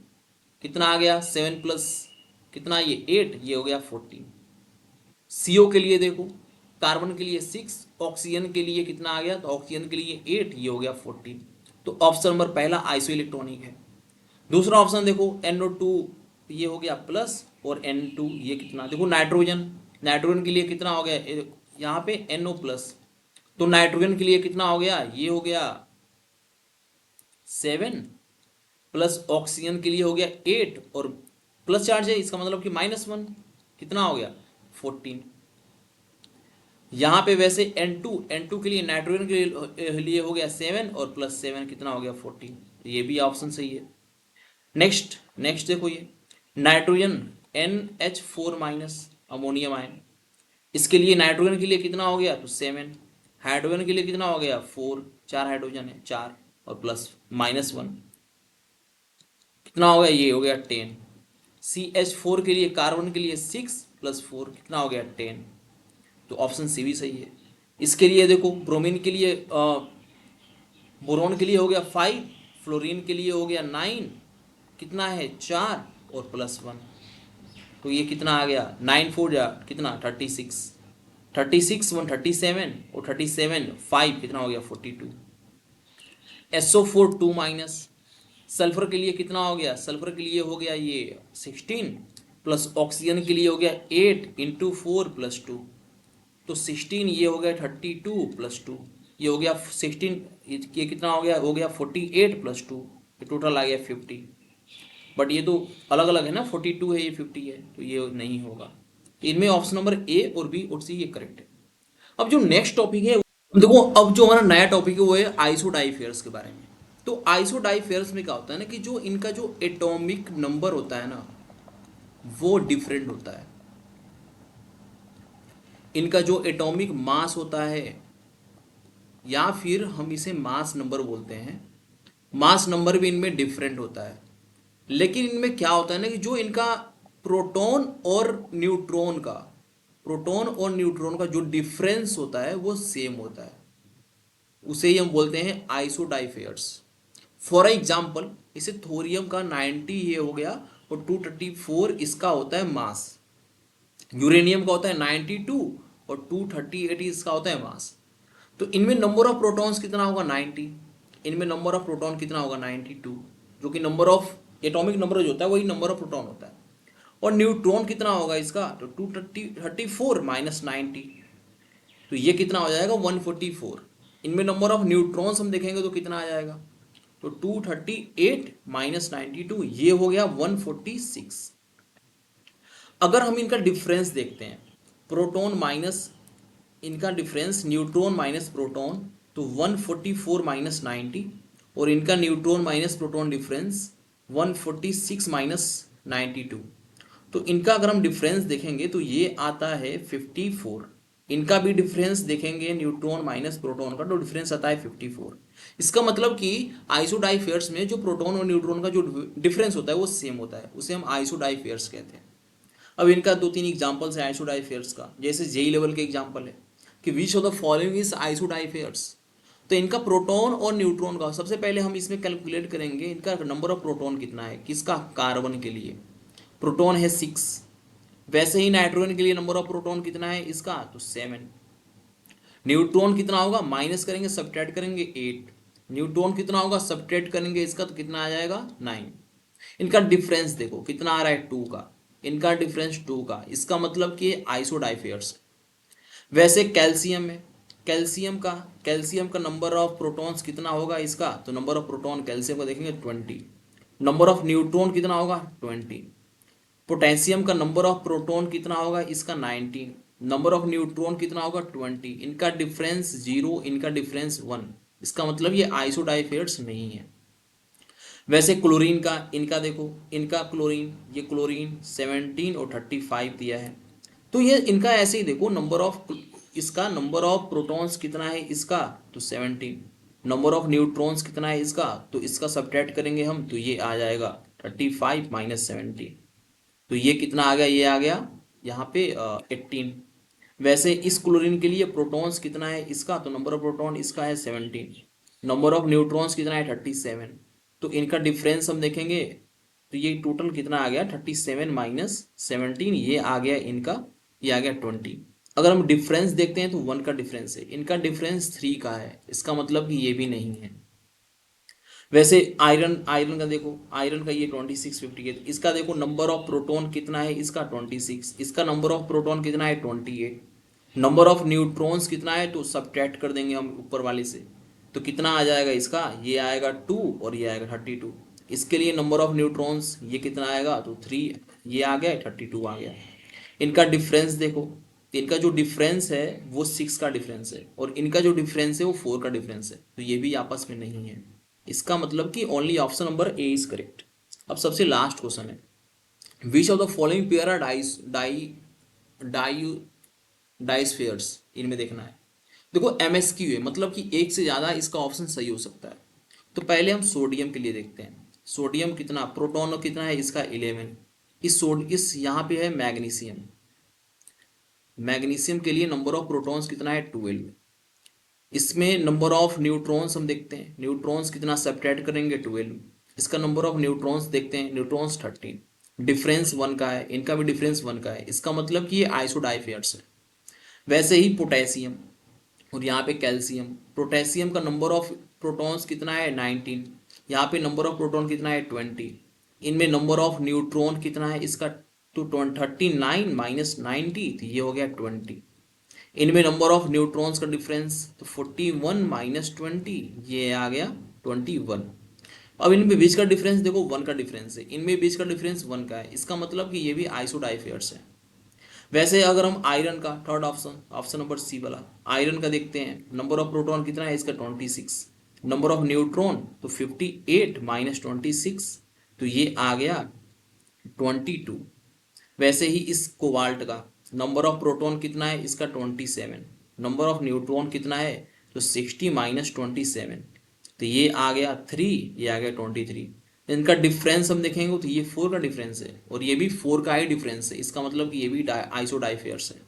कितना आ गया 7 प्लस कितना, ये 8, ये हो गया 14। CO के लिए देखो, कार्बन के लिए 6, ऑक्सीजन के लिए कितना आ गया, तो ऑक्सीजन के लिए 8, ये हो गया 14। तो ऑप्शन नंबर पहला आइसो इलेक्ट्रॉनिक है। दूसरा ऑप्शन देखो NO2, ये हो गया प्लस, और N2 ये कितना, देखो नाइट्रोजन, नाइट्रोजन के लिए कितना हो गया, यहाँ पे NO प्लस, तो नाइट्रोजन के लिए कितना हो गया, ये हो गया 7 प्लस ऑक्सीजन के लिए हो गया 8, और प्लस चार्ज है इसका मतलब कि -1, कितना हो गया 14। यहाँ पे वैसे N2 के लिए, नाइट्रोजन के लिए हो गया 7 और प्लस 7 कितना हो गया 14, ये भी ऑप्शन सही है। नेक्स्ट नेक्स्ट देखो ये nitrogen NH4 minus ammonium ion, इसके लिए नाइट्रोजन के लिए कितना हो गया, तो 7, हाइड्रोजन के लिए कितना हो गया 4, 4 हाइड्रोजन है 4, और प्लस -1 कितना हो गया, ये हो गया 10। CH4 के लिए, कार्बन के लिए 6 प्लस 4 कितना हो गया 10, तो ऑप्शन सी भी सही है। इसके लिए देखो ब्रोमीन के लिए, बोरोन के लिए हो गया 5, फ्लोरीन के लिए हो गया 9, कितना है 4 और प्लस 1, तो ये कितना आ गया 9 4 जा कितना 36, 36 1 37, और 37 5 कितना हो गया 42। SO4 2 माइनस, सल्फर के लिए कितना हो गया, सल्फर के लिए हो गया ये 16 प्लस ऑक्सीजन के लिए हो गया 8 इंटू 4 प्लस 2, तो 16 ये हो गया 32 प्लस 2, ये हो गया 16, ये कितना हो गया 48 प्लस 2, ये टोटल आ गया 50। बट ये तो अलग अलग है ना, 42 है ये 50 है, तो ये नहीं होगा। इनमें ऑप्शन नंबर ए और बी और सी ये करेक्ट है। अब जो नेक्स्ट टॉपिक है देखो, अब जो हमारा नया टॉपिक है वो है आइसोडाइफेयर्स के बारे में। तो आइसोडाइफेयर्स में क्या होता है ना, कि जो इनका जो एटॉमिक नंबर होता है ना वो डिफरेंट होता है, इनका जो एटॉमिक मास होता है, या फिर हम इसे मास नंबर बोलते हैं, मास नंबर भी इनमें डिफरेंट होता है। लेकिन इनमें क्या होता है ना, कि जो इनका प्रोटॉन और न्यूट्रॉन का, प्रोटॉन और न्यूट्रॉन का जो डिफरेंस होता है वो सेम होता है, उसे ही हम बोलते हैं आइसोडाइफेयर्स। फॉर एग्जाम्पल इसे थोरियम का 90 ये हो गया, और 234 इसका होता है मास, यूरेनियम का होता है 92 और 238 इसका होता है मास। तो इनमें नंबर ऑफ प्रोटॉन्स कितना होगा 90, इनमें नंबर ऑफ प्रोटॉन कितना होगा 92, जो कि नंबर ऑफ एटॉमिक नंबर जो होता है वही नंबर ऑफ प्रोटॉन होता है। और न्यूट्रॉन कितना होगा इसका, तो 234 माइनस 90, तो ये कितना हो जाएगा 144। इनमें नंबर ऑफ न्यूट्रॉन्स हम देखेंगे तो कितना आ जाएगा, तो 238 माइनस 92, ये हो गया 146। अगर हम इनका डिफरेंस देखते हैं, प्रोटॉन माइनस इनका डिफरेंस न्यूट्रॉन माइनस प्रोटॉन, तो 144 माइनस 90, और इनका neutron minus proton difference 146 minus 92, तो इनका अगर हम डिफरेंस देखेंगे तो ये आता है 54। इनका भी डिफरेंस देखेंगे न्यूट्रॉन माइनस प्रोटॉन का, तो डिफरेंस आता है 54। इसका मतलब कि आइसोडाइफेयर्स में जो प्रोटॉन और न्यूट्रॉन का जो डिफरेंस होता है वो सेम होता है, उसे हम आइसोडाइफेयर्स कहते हैं। अब इनका 2 3 एग्जांपल्स है आइसोडाइफेयर्स का, जैसे जेई लेवल के एग्जांपल है कि which of the following is isodiaphers. तो इनका प्रोटॉन और न्यूट्रॉन का सबसे पहले हम इसमें कैलकुलेट करेंगे इनका नंबर ऑफ प्रोटॉन कितना है, किसका, कार्बन के लिए प्रोटॉन है 6। वैसे ही नाइट्रोजन के लिए नंबर ऑफ प्रोटॉन कितना है इसका, तो 7। न्यूट्रॉन कितना होगा, माइनस करेंगे सब्ट्रैक्ट करेंगे 8। न्यूट्रॉन कितना होगा, सब्ट्रैक्ट करेंगे इसका तो कितना आ जाएगा 9। इनका डिफरेंस देखो कितना आ रहा है 2 का, इनका डिफरेंस 2 का, इसका मतलब कि आइसोडाइफेयर्स। वैसे कैल्शियम है, कैल्शियम का नंबर ऑफ प्रोटॉन्स कितना होगा इसका, तो नंबर ऑफ प्रोटॉन कैल्शियम का देखेंगे 20। नंबर ऑफ न्यूट्रॉन कितना होगा 20। पोटेशियम का नंबर ऑफ प्रोटॉन कितना होगा इसका 19। नंबर ऑफ न्यूट्रॉन कितना होगा 20। इनका डिफरेंस 0, इनका डिफरेंस 1। इसका मतलब ये आइसोडाइफेयर्स नहीं है। वैसे क्लोरीन का, इनका देखो, इनका क्लोरीन, ये क्लोरीन 17 और 35 दिया है। तो ये इनका ऐसे ही देखो, नंबर ऑफ, इसका नंबर ऑफ प्रोटॉन्स कितना है इसका, तो 17। नंबर ऑफ न्यूट्रॉन्स कितना है इसका, तो इसका सब्ट्रैक्ट करेंगे हम तो ये आ जाएगा 35 माइनस 17। तो ये कितना आ गया, ये आ गया यहाँ पे 18। वैसे इस क्लोरीन के लिए प्रोटॉन्स कितना है इसका, तो नंबर ऑफ प्रोटॉन इसका है 17। नंबर ऑफ न्यूट्रॉन्स कितना है 37। तो इनका डिफरेंस हम देखेंगे तो ये टोटल कितना आ गया 37 माइनस 17, ये आ गया इनका, ये आ गया 20। अगर हम डिफरेंस देखते हैं तो 1 का डिफरेंस है, इनका डिफरेंस 3 का है, इसका मतलब कि ये भी नहीं है। वैसे आयरन, आयरन का देखो, आयरन का ये 2658, इसका देखो नंबर ऑफ प्रोटॉन कितना है इसका 26, इसका नंबर ऑफ प्रोटॉन कितना है 28। नंबर ऑफ न्यूट्रॉन्स कितना है तो सब्ट्रैक्ट कर देंगे हम ऊपर वाले से, तो कितना आ जाएगा इसका, ये आएगा 2 और ये आएगा 32। इसके लिए नंबर ऑफ न्यूट्रॉन्स ये कितना आएगा, तो 3, ये आ गया 32 आ गया। इनका डिफरेंस देखो, इनका जो डिफरेंस है वो 6 का डिफरेंस है और इनका जो डिफरेंस है वो 4 का डिफरेंस है, तो ये भी आपस में नहीं है। इसका मतलब कि only option number A is correct. अब सबसे लास्ट क्वेश्चन है, which of the following pair are isodiaphers, इनमें देखना है। देखो MSQ है, मतलब कि एक से ज्यादा इसका ऑप्शन सही हो सकता है। तो पहले हम सोडियम के लिए देखते हैं, सोडियम कितना, प्रोटॉन कितना है इसका 11। इस यहाँ पे है मैग्नीशियम, मैग्नीशियम के लिए नंबर ऑफ प्रोटॉन्स कितना है 12। इसमें नंबर ऑफ न्यूट्रॉन्स हम देखते हैं, न्यूट्रॉन्स कितना सब्ट्रैक्ट करेंगे 12। इसका नंबर ऑफ न्यूट्रॉन्स देखते हैं, न्यूट्रॉन्स 13। डिफरेंस 1 का है, इनका भी डिफरेंस 1 का है, इसका मतलब कि ये आइसोडाइफेयर्स है। वैसे ही पोटेशियम और यहाँ पे कैल्शियम, पोटेशियम का नंबर ऑफ प्रोटॉन्स कितना है 19। यहाँ पे नंबर ऑफ प्रोटॉन कितना है 20। इनमें नंबर ऑफ न्यूट्रॉन कितना है इसका, तो 39 माइनस 90, तो ये हो गया 20। इनमें नंबर ऑफ न्यूट्रॉन्स का डिफरेंस तो 41 माइनस 20, ये आ गया 21। अब इनमें बीच का डिफरेंस देखो 1 का डिफरेंस है, इनमें बीच का डिफरेंस 1 का है, इसका मतलब कि ये भी आइसोडाइफेयर्स है। वैसे अगर हम आयरन का, third option, option number C वाला, आयरन का देखते हैं, नंबर ऑफ प्रोटॉन कितना है इसका 26। नंबर ऑफ न्यूट्रॉन तो 58 माइनस 26, तो ये आ गया 22। वैसे ही इस कोबाल्ट का नंबर ऑफ प्रोटॉन कितना है इसका 27। नंबर ऑफ न्यूट्रॉन कितना है तो 60 माइनस 27, तो ये आ गया 3, ये आ गया 23। इनका डिफरेंस हम देखेंगे तो ये 4 का डिफरेंस है और ये भी 4 का ही डिफरेंस है, इसका मतलब कि ये भी आइसोडाइफेयर्स है।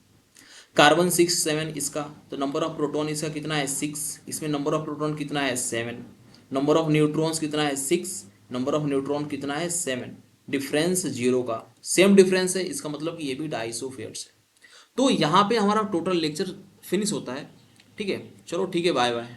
कार्बन 6 7 इसका, तो नंबर ऑफ प्रोटॉन इसका कितना है 6, इसमें नंबर ऑफ प्रोटॉन कितना है 7। नंबर ऑफ न्यूट्रॉन्स कितना है 6, नंबर ऑफ न्यूट्रॉन कितना है 7। डिफरेंस 0 का, सेम डिफरेंस है, इसका मतलब कि ये भी डाइसोफेयर्स है। तो यहाँ पे हमारा टोटल लेक्चर फिनिश होता है। ठीक है, चलो ठीक है, बाय बाय।